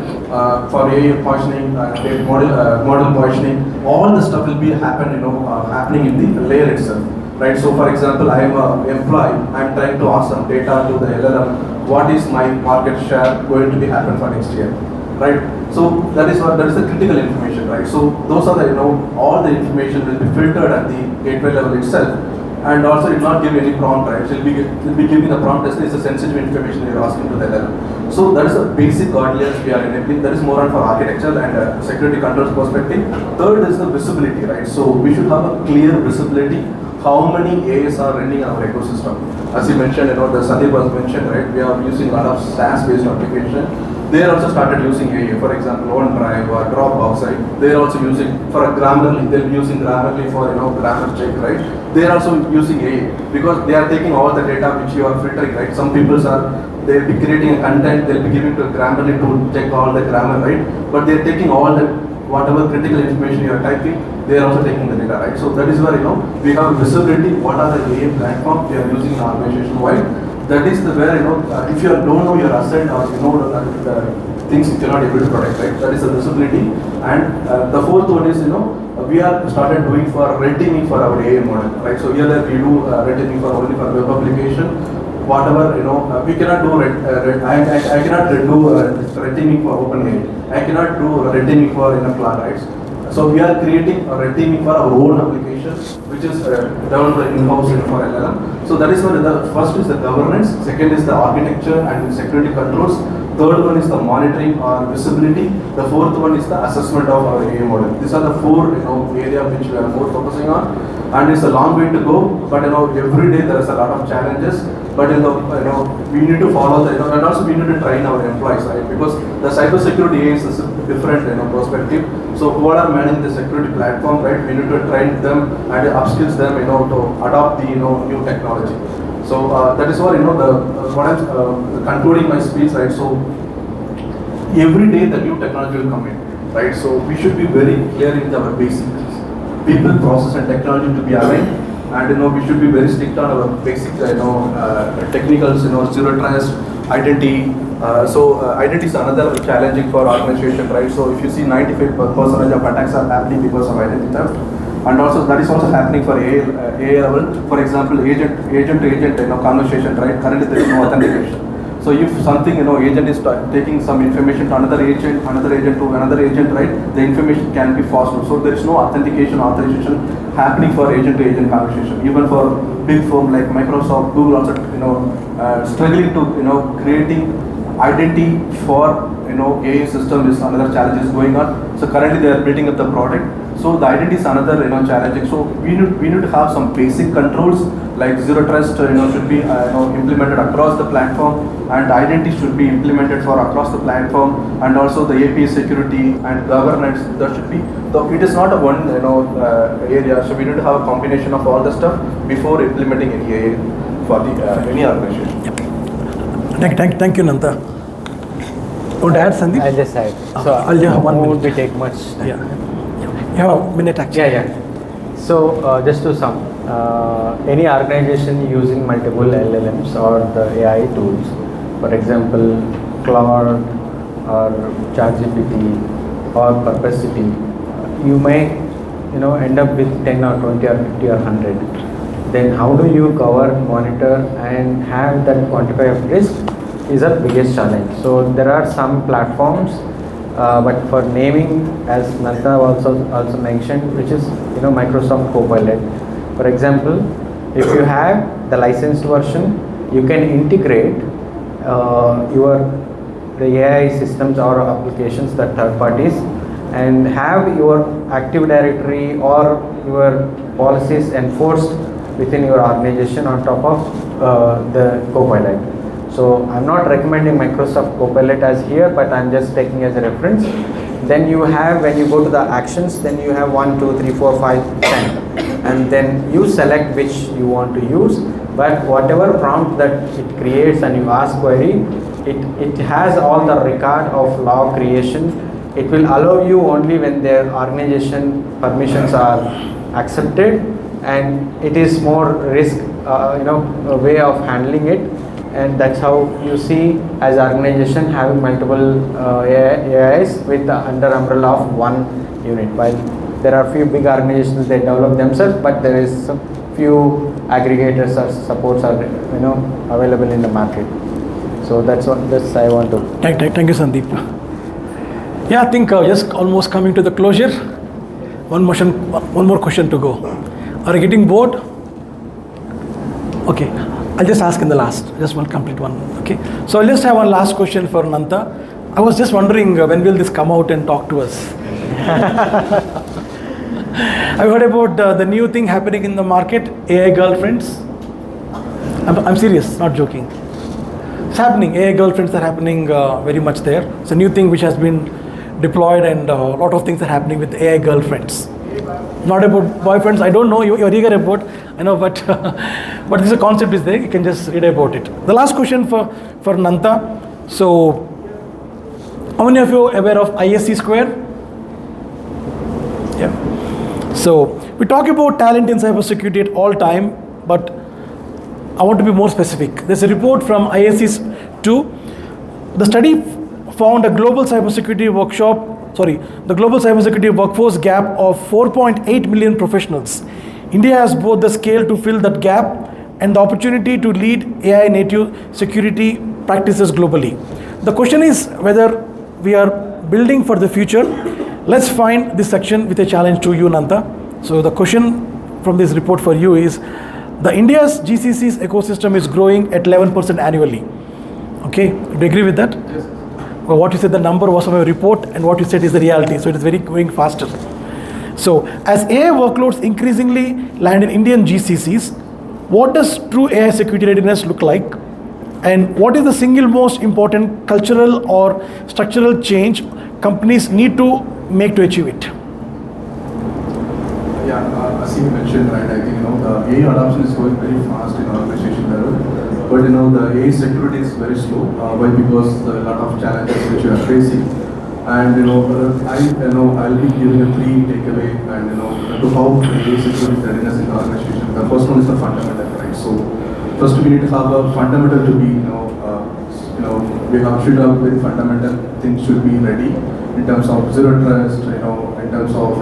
for AI positioning, model positioning. All the stuff will be happening in the layer itself, right? So for example, I am an employee, I am trying to ask some data to the LLM, what is my market share going to be happen for next year, right? So that is the critical information, right? So those are the all the information will be filtered at the gateway level itself, and also it will not give any prompt, right? It will be giving the prompt as it's a sensitive information you are asking to the LLM. So that is the basic guardrails we are enabling. That is more on for architecture and security controls perspective. Third is the visibility, right? So we should have a clear visibility how many AIs are running in our ecosystem. As you mentioned, the Sandeep was mentioned, right? We are using a lot of SaaS-based application. They also started using AI, for example, OneDrive or Dropbox, right? They are also using for a Grammarly. They're using Grammarly for grammar check, right? They are also using AI because they are taking all the data which you are filtering, right? Some people they'll be creating a content, they'll be giving to Grammarly to check all the grammar, right? But they're taking all the whatever critical information you are typing, they are also taking the data, right? So that is where we have visibility. What are the AI platforms we are using in our organization wide? That is the where if you don't know your asset or the things you cannot able to protect, right? That is the visibility. And the fourth one is we are started doing for red teaming for our AI model, right? So here that we do red teaming for only for web application. Whatever we cannot do I cannot do red teaming for OpenAI. I cannot do red teaming for cloud, right? So we are creating a red teaming for our own applications, which is developed in-house for LLM. So that is where the first is the governance, second is the architecture and security controls, third one is the monitoring or visibility, the fourth one is the assessment of our AI model. These are the four areas which we are more focusing on, and it's a long way to go. But every day there is a lot of challenges. But we need to follow and also we need to train our employees, right? Because the cybersecurity is a different perspective. So who are managing the security platform, right? We need to train them and upskills them, to adopt the new technology. So that is what what I'm concluding my speech, right? So every day the new technology will come in, right? So we should be very clear in our basics, people, process, and technology to be aligned. And we should be very strict on our basic technicals, zero trust, identity. So identity is another challenging for organization, right? So if you see 95% of attacks are happening because of identity theft, and also that is also happening for AI level. For example, agent to agent conversation, right? Currently there is no authentication. So if something agent is taking some information to another agent to another agent, right? The information can be false. So there is no authentication authorization happening for agent to agent conversation. Even for big firm like Microsoft, Google also struggling to creating identity for AI system is another challenge is going on. So currently they are building up the product. So the identity is another challenging. So we need to have some basic controls like zero trust should be implemented across the platform, and identity should be implemented for across the platform, and also the API security and governance that should be. So it is not a one area. So we need to have a combination of all the stuff before implementing any AI for the any organization. Yep. Thank you, Nanta. Want to add, Sandeep? I'll just add. So I'll just 1 minute. Won't be take much. Yeah. You have a minute actually. Yeah. So just to sum, any organization using multiple LLMs or the AI tools, for example, Claude or ChatGPT or Perplexity, you may end up with 10 or 20 or 50 or 100. Then how do you govern, monitor, and have that quantify of risk is our biggest challenge. So there are some platforms, but for naming, as Nanta also mentioned, which is Microsoft Copilot. For example, if you have the licensed version, you can integrate the AI systems or applications that third parties and have your Active Directory or your policies enforced within your organization on top of the Copilot. So I'm not recommending Microsoft Copilot as here, but I'm just taking as a reference. Then you have, when you go to the actions, then you have 1, 2, 3, 4, 5, 10, and then you select which you want to use. But whatever prompt that it creates and you ask query, it has all the record of log creation. It will allow you only when their organization permissions are accepted, and it is more risk, a way of handling it. And that's how you see as organization having multiple AIs with the under umbrella of one unit. While there are few big organizations that develop themselves, but there is some few aggregators or supports are available in the market. So that's what I want to. Thank you, Sandeep. Yeah, I think just almost coming to the closure. One more question to go. Are you getting bored? Okay, I'll just ask in the last, just one complete one. Okay, so I'll just have one last question for Nanta. I was just wondering when will this come out and talk to us? I've heard about the new thing happening in the market, AI girlfriends. I'm serious, not joking. It's happening. AI girlfriends are happening very much there. It's a new thing which has been deployed, and a lot of things are happening with AI girlfriends. Not about boyfriends. I don't know. You're eager about. I know, but but this concept is there. You can just read about it. The last question for Nanta. So, how many of you are aware of ISC square? Yeah. So we talk about talent in cybersecurity at all time, but I want to be more specific. There's a report from ISC 2. The study found a global cybersecurity workforce gap of 4.8 million professionals. India has both the scale to fill that gap and the opportunity to lead AI native security practices globally. The question is whether we are building for the future. Let's find this section with a challenge to you, Nanta. So the question from this report for you is, the India's GCC's ecosystem is growing at 11% annually. Okay, do you agree with that? Yes. Well, what you said, the number was from a report, and what you said is the reality. So it is very going faster. So as AI workloads increasingly land in Indian GCCs, what does true AI security readiness look like? And what is the single most important cultural or structural change companies need to make to achieve it? Yeah, as you mentioned, right, I think, the AI adoption is going very fast in organization level, but, the AI security is very slow. Why? Because a lot of challenges which you are facing. And, I'll be giving a 3 takeaway and, to how AI security readiness in the organization. The first one is the fundamental, right? So, first we need to have a fundamental to be, should have very fundamental things should be ready in terms of zero trust, in terms of,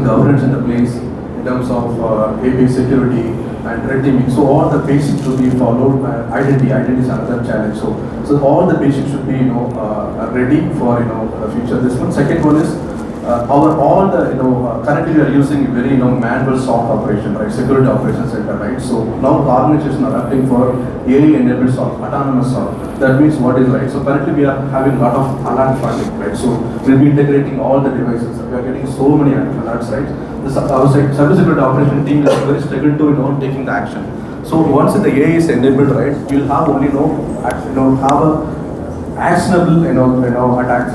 governance in the place, in terms of API security and red teaming. So all the basics should be followed. Identity is another challenge. So all the basics should be ready for the future. This one. Second one is currently we are using very manual SOC operation, right? Security Operations Center, right? So now the organization are adapting for AI enabled SOC, autonomous SOC. That means what is right. So currently we are having a lot of alert funding, right? So we'll be integrating all the devices. We are getting so many alerts, right? Our cybersecurity operation team is very struggled to taking the action. So once the AI is enabled, right, you'll have only have a actionable attacks.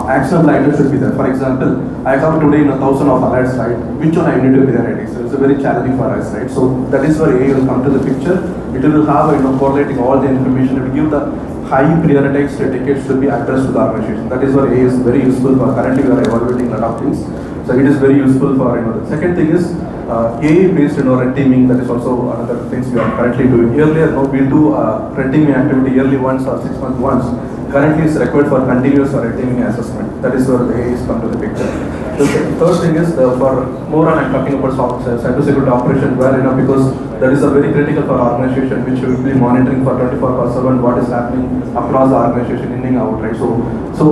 Actionable items should be there. For example, I have today 1,000 of alerts, right? Which one I need to be there ready? So it's a very challenging for us, right? So that is where AI will come to the picture. It will have correlating all the information. It will give the high prioritized tickets to be addressed to the organization. That is where AI is very useful for. Currently we are evaluating a lot of things. So it is very useful for the second thing is AI based red teaming. That is also another things we are currently doing. Earlier we'll do red teaming activity yearly once or 6 months once. Currently it's required for continuous red teaming assessment. That is where the AI is come to the picture. The third thing is for more on I'm talking about cybersecurity operation where because that is a very critical for our organization, which will be monitoring for 24/7 what is happening across the organization in and out, right? So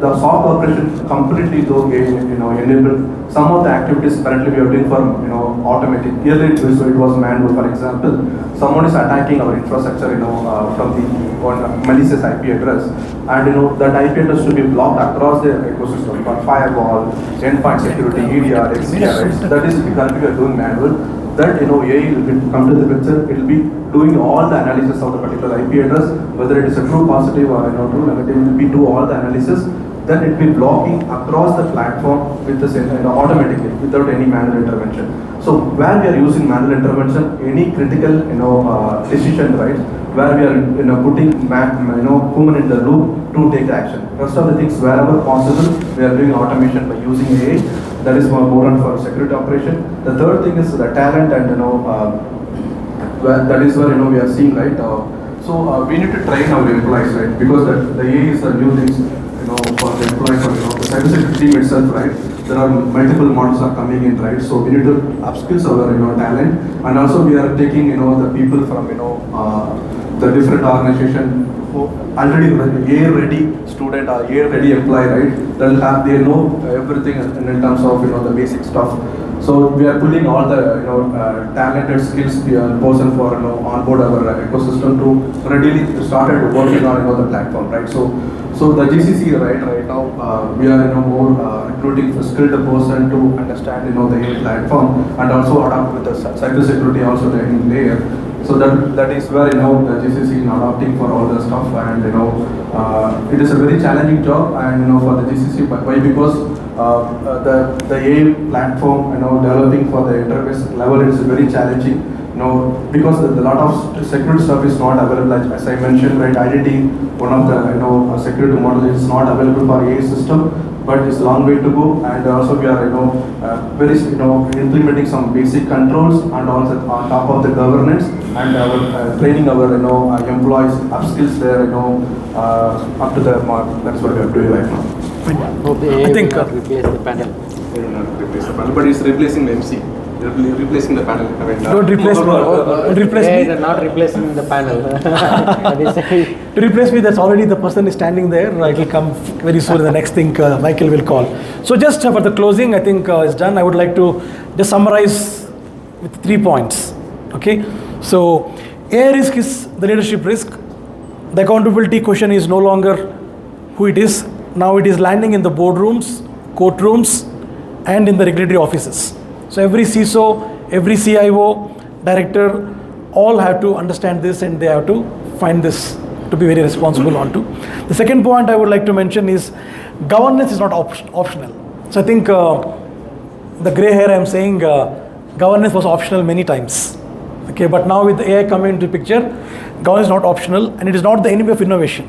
the SOC operation completely though enabled some of the activities currently we are doing for automatic. Earlier it was manual. For example, someone is attacking our infrastructure from the malicious IP address, and that IP address to be blocked across the ecosystem for firewall, endpoint security, EDR, XDR, right? That is currently we are doing manual. That AI will come to the picture. It will be doing all the analysis of the particular IP address, whether it is a true positive or true negative. It will be do all the analysis. Then it will be blocking across the platform with the same automatically without any manual intervention. So where we are using manual intervention, any critical decision, right, where we are putting human in the loop to take action. Rest of the things wherever possible we are doing automation by using AI. That is more on for security operation. The third thing is the talent, and that is where we are seeing, right. So we need to train our employees, right, because the AI is the new things for the employees, for the cybersecurity team itself, right. There are multiple models are coming in, right. So we need to upskills our talent, and also we are taking the people from the different organization who already AI ready student or AI ready employee, right. They know everything in terms of the basic stuff. So we are pulling all the talented skills person for onboard our ecosystem to readily started working on the platform, right. So the GCC right now we are more recruiting for skilled person to understand the AI platform and also adapt with the cybersecurity also the layer. So that is where the GCC is adopting for all the stuff, and it is a very challenging job, and for the GCC. Why? Because the AI platform developing for the interface level is very challenging. Because a lot of security stuff is not available. As I mentioned, right, identity, one of the security models is not available for AI system, but it's a long way to go. And also we are very implementing some basic controls, and also on top of the governance and our training our employees upskills there up to the mark. That's what we are doing right now. Hope the AI will not replace the panel. It will not replace the panel, but it's replacing the MC. Replacing the panel. Don't replace me. Don't replace AI me. is not replacing the panel. To replace me, that's already the person is standing there. It will come very soon. The next thing Michael will call. So just for the closing, I think is done. I would like to just summarize with 3 points. Okay. So AI risk is the leadership risk. The accountability question is no longer who it is. Now it is landing in the boardrooms, courtrooms, and in the regulatory offices. So every CISO, every CIO, director, all have to understand this, and they have to find this to be very responsible onto. The second point I would like to mention is governance is not optional. So I think the gray hair I am saying governance was optional many times. Okay, but now with the AI coming into the picture, governance is not optional, and it is not the enemy of innovation.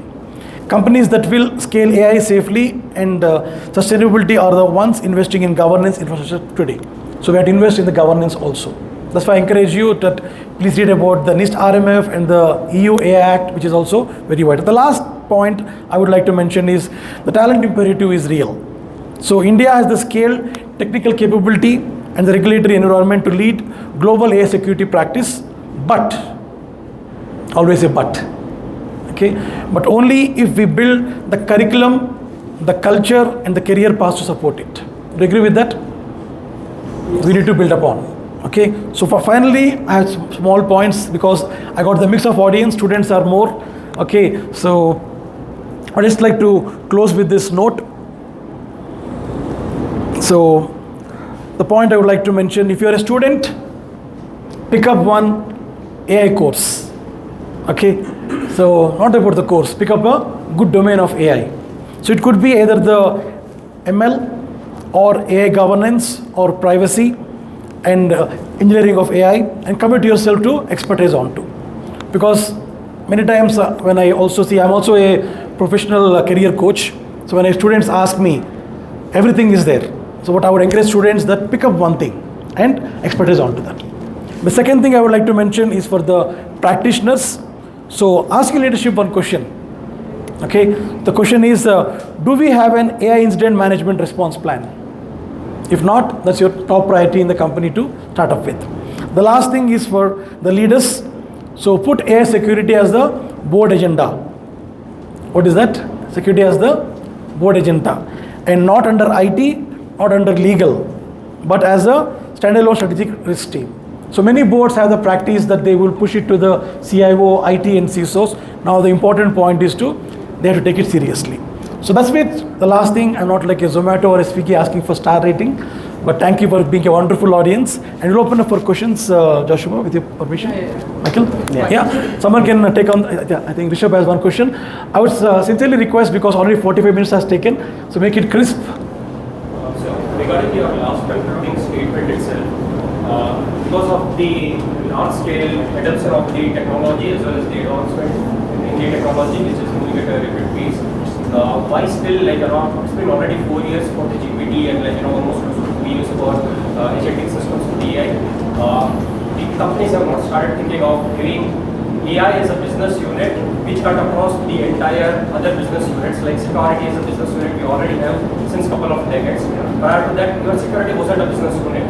Companies that will scale AI safely and sustainability are the ones investing in governance infrastructure today. So we have to invest in the governance also. That's why I encourage you that please read about the NIST RMF and the EU AI Act, which is also very vital. The last point I would like to mention is the talent imperative is real. So India has the scale, technical capability, and the regulatory environment to lead global AI security practice, but, always a but, okay? But only if we build the curriculum, the culture, and the career paths to support it. Do you agree with that? We need to build upon. Okay, so for finally, I have some small points because I got the mix of audience, students are more. Okay, so I'd just like to close with this note. So the point I would like to mention, if you're a student, pick up one AI course. Okay, so not about the course, pick up a good domain of AI. So it could be either the ML or AI governance or privacy and engineering of AI, and commit yourself to expertise onto. Because many times when I also see, I'm also a professional career coach. So when students ask me, everything is there. So what I would encourage students that pick up one thing and expertise onto that. The second thing I would like to mention is for the practitioners. So ask your leadership one question. Okay, the question is, do we have an AI incident management response plan? If not, that's your top priority in the company to start up with. The last thing is for the leaders. So put AI security as the board agenda. What is that? Security as the board agenda. And not under IT, not under legal, but as a standalone strategic risk team. So many boards have the practice that they will push it to the CIO, IT and CISOs. Now the important point is they have to take it seriously. So that's it. The last thing, I'm not like a Zomato or a Swiggy asking for star rating, but thank you for being a wonderful audience. And we'll open up for questions, Joshua, with your permission. Michael? Yeah. Someone can take on, I think Rishabh has one question. I would sincerely request, because already 45 minutes has taken, so make it crisp. So regarding your last concluding statement itself, because of the large-scale adoption of the technology as well as the advancement in the technology, which is moving at a rapid pace, why still, like, it's been already 4 years for the GPT and, like, almost 2 years for agentic systems for the AI. The companies have not started thinking of having AI as a business unit which cut across the entire other business units, like security as a business unit we already have since couple of decades. Prior to that, even security wasn't a business unit.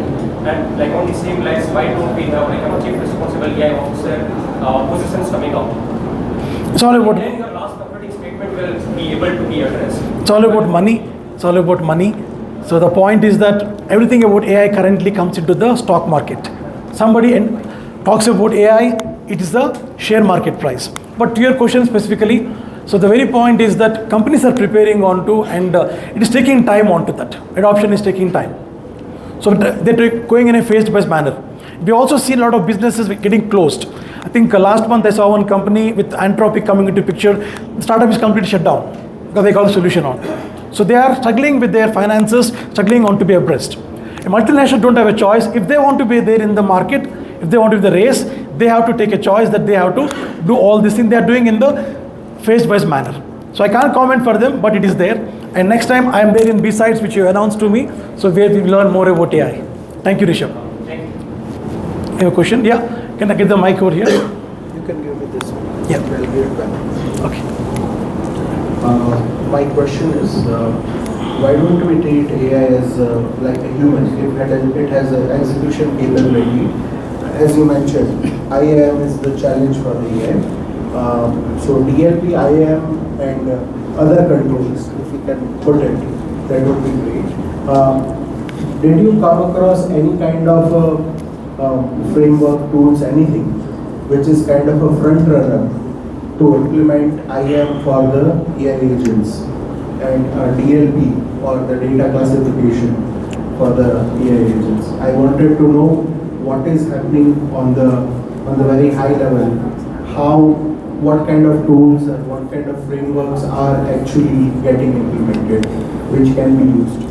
And like on the same lines, why don't we have like a chief responsible AI officer positions coming up? It's all about, and your last concluding statement will be able to be addressed. it's all about money. It's all about money. So the point is that everything about AI currently comes into the stock market. Somebody talks about AI, it is the share market price. But to your question specifically, so the very point is that companies are preparing onto, and it is taking time onto that. Adoption is taking time. So they're going in a phased-based manner. We also see a lot of businesses getting closed. I think last month I saw one company with Anthropic coming into picture. The startup is completely shut down because they got the solution on. So they are struggling with their finances, struggling on to be abreast. A multinational don't have a choice. If they want to be there in the market, if they want to be in the race, they have to take a choice that they have to do all this thing they are doing in the phase-wise manner. So I can't comment for them, but it is there. And next time I am there in B-Sides, which you announced to me, so where we will learn more about AI. Thank you, Rishabh. Thank you. You have a question? Yeah. Can I get the mic over here? You can give me this one. Yeah. I'll give it back. Okay. My question is, why don't we treat AI as like a human? If it has an execution capability, as you mentioned, IAM is the challenge for the AI. So DLP, IAM, and other controls, if you can put it, that would be great. Did you come across any kind of framework, tools, anything, which is kind of a front runner to implement IAM for the AI agents and DLP or the data classification for the AI agents? I wanted to know what is happening on the very high level, what kind of tools and what kind of frameworks are actually getting implemented, which can be used.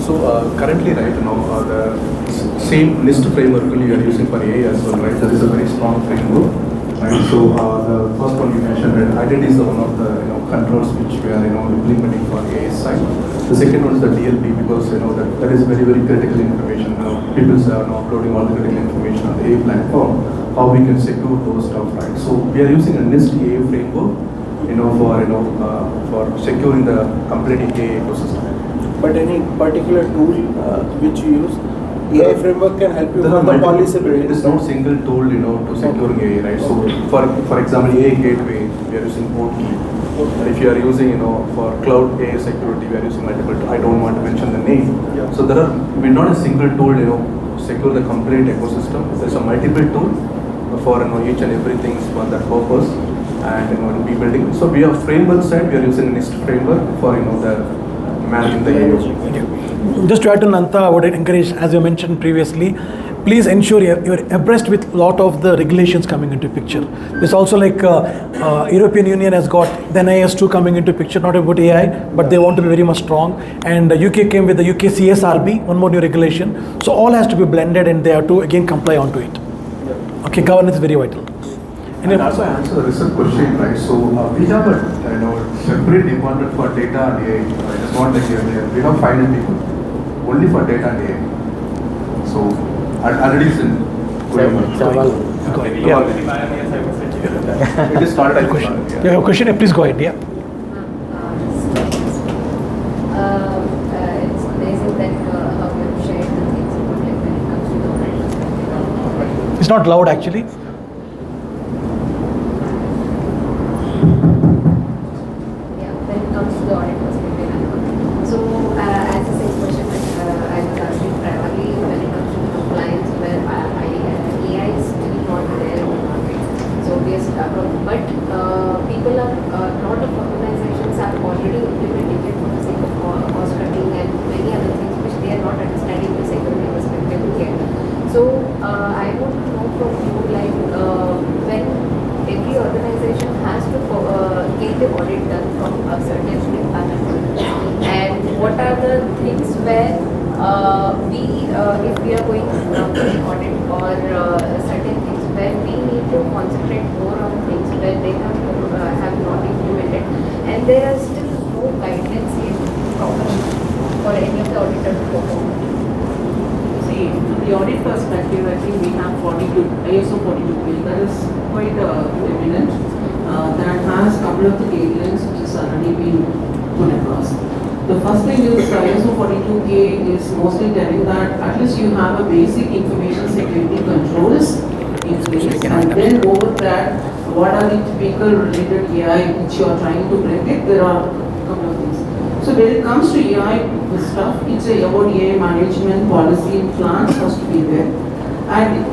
So currently, right, the same NIST framework we are using for AI as well, right? That is a very strong framework, right? So the first one you mentioned, right, identity is one of the controls which we are implementing for AI side. The second one is the DLP, because that is very critical information. People are now uploading all the critical information on the AI platform. How we can secure those stuff, right? So we are using a NIST AI framework, for securing the complete AI ecosystem. But any particular tool which you use, AI framework can help you for the policy building. It is not single tool, to securing AI, right? So for example, AI gateway, we are using OT. If you are using, for cloud AI security, we are using multiple. I don't want to mention the name. Yeah. So we're not a single tool, secure the complete ecosystem. There's a multiple tool for each and everything for that purpose, and be building. So we are framework side. We are using NIST framework for the managing the AI. Just to add to Nanta, I would encourage, as you mentioned previously, please ensure you're abreast with a lot of the regulations coming into picture. There's also like European Union has got the NIS2 coming into picture, not about AI, but they want to be very much strong. And UK came with the UK CSRB, one more new regulation. So all has to be blended and they have to again comply onto it. Okay, governance is very vital. And also answer the research question, right? So we have a separate department for data and AI. It's not like we have 500 people only for data and AI. So already it's in it is started. Question. You have a question? Please go ahead. Yeah. It's amazing that how you have shared the things about like when it comes to the It's not loud actually. When it comes to the audit perspective. So, as a same question, I was asking primarily when it comes to compliance, where AI is still not there in the market. So, but people are, a lot of organizations are already implementing it for the sake of cost cutting and many other things which they are not understanding the security perspective yet. So, I want to know from you, like, when every organization has to get the audit done from a certain department, and what are the things where if we are going for the audit or certain things where we need to concentrate more on things where they have not implemented, and there are still no guidelines yet properly for any of the auditor to perform. See, from the audit perspective, I think we have ISO 42 that is quite eminent. That has a couple of the guidelines which has already been put across. The first thing is ISO 42K is mostly telling that at least you have a basic information security controls in place, and then over that, what are the typical related AI which you are trying to bring it. There are a couple of things. So when it comes to AI stuff, it's about AI management, policy and plans has to be there. And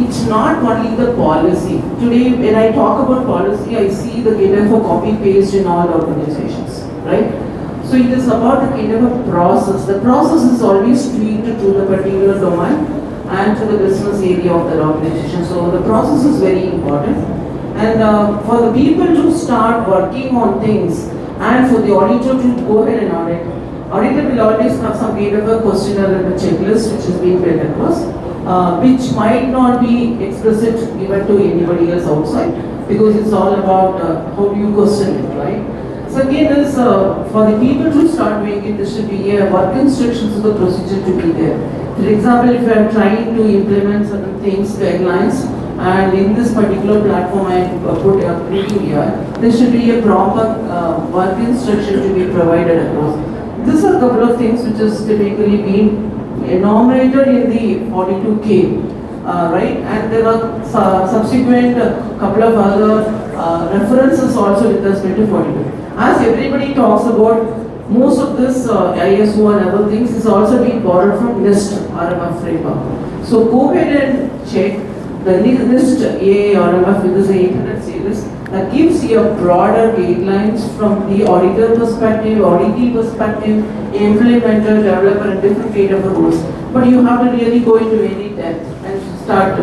it's not only the policy. Today when I talk about policy, I see the kind of a copy paste in all organizations, right? So it is about the kind of a process. The process is always tweaked to the particular domain and to the business area of the organization. So the process is very important. And for the people to start working on things, and for the auditor to go ahead and audit. Auditor will always have some kind of a questionnaire and a checklist which is being built across, which might not be explicit even to anybody else outside, because it's all about how do you question it, right? So again, is for the people to start doing it, there should be a work instructions of the procedure to be there. For example, if I am trying to implement certain things, guidelines, and in this particular platform I put a preview here, there should be a proper work instruction to be provided across. These are a couple of things which is typically been enumerated in the 42K, right? And there are subsequent couple of other references also with respect to 42. As everybody talks about, most of this ISO and other things is also being borrowed from NIST RMF framework. So go ahead and check the NIST ARMF with this 800 series that gives you a broader guidelines from the auditor perspective, auditee perspective, implementer, developer, and different kind of rules. But you have to really go into any depth and start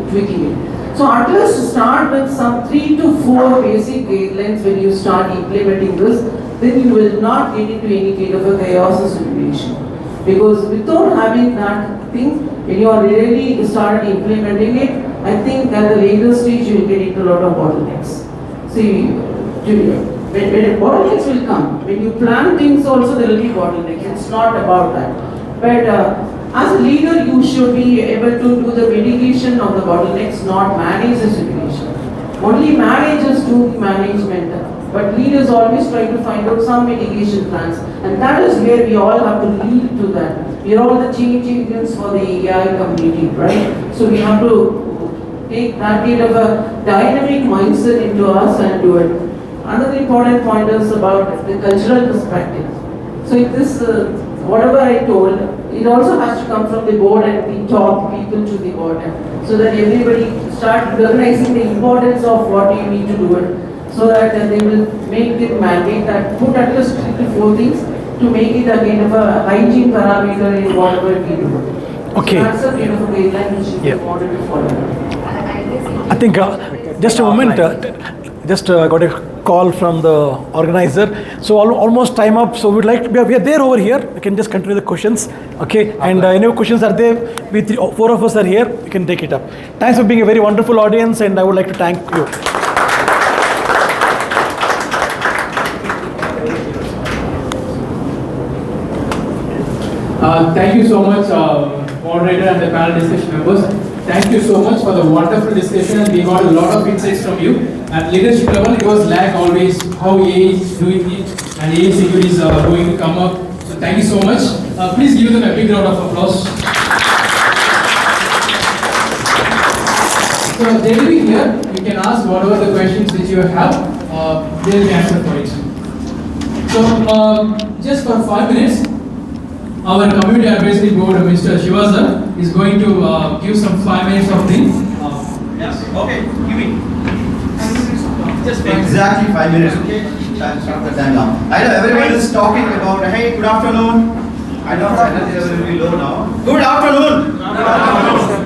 tweaking it. So at least start with some 3 to 4 basic guidelines when you start implementing this, then you will not get into any kind of a chaos or situation. Because without having that thing, when you are really started implementing it, I think at the later stage you will get into a lot of bottlenecks. See, when bottlenecks will come, when you plan things also there will be bottlenecks. It's not about that. But as a leader, you should be able to do the mitigation of the bottlenecks, not manage the situation. Only managers do the management. But leaders always try to find out some mitigation plans, and that is where we all have to lead to that. We are all the change agents for the AI community, right? So we have to take that kind of a dynamic mindset into us and do it. Another important point is about the cultural perspective. So if this, whatever I told, it also has to come from the board and the top people to the board, so that everybody start recognizing the importance of what you need to do it. So that they will make the mandate that put at least 3 to 4 things to make it a kind of a hygiene parameter in whatever we do. Okay. So that's a kind of a guideline which we wanted to follow. I think just a moment, just got a call from the organizer. So almost time up. So we are there over here. We can just continue the questions. Okay. And any questions are there? We 4 of us are here. We can take it up. Thanks for being a very wonderful audience, and I would like to thank you. Thank you so much, moderator and the panel discussion members. Thank you so much for the wonderful discussion, and we got a lot of insights from you. At leadership level, it was like always how AI is doing it, and AI security is going to come up. So thank you so much. Please give them a big round of applause. So they will be here. You can ask whatever the questions which you have. They will be answered for it. So just for 5 minutes, our community advisory board, Mr. Shiva sir, is going to give some 5 minutes of the. Yes. Okay. Give me. Just Exactly 5 minutes. Okay. Start the time now. I know everyone is talking about. Hey, good afternoon. I know the energy level will be low now. Good afternoon. Good afternoon.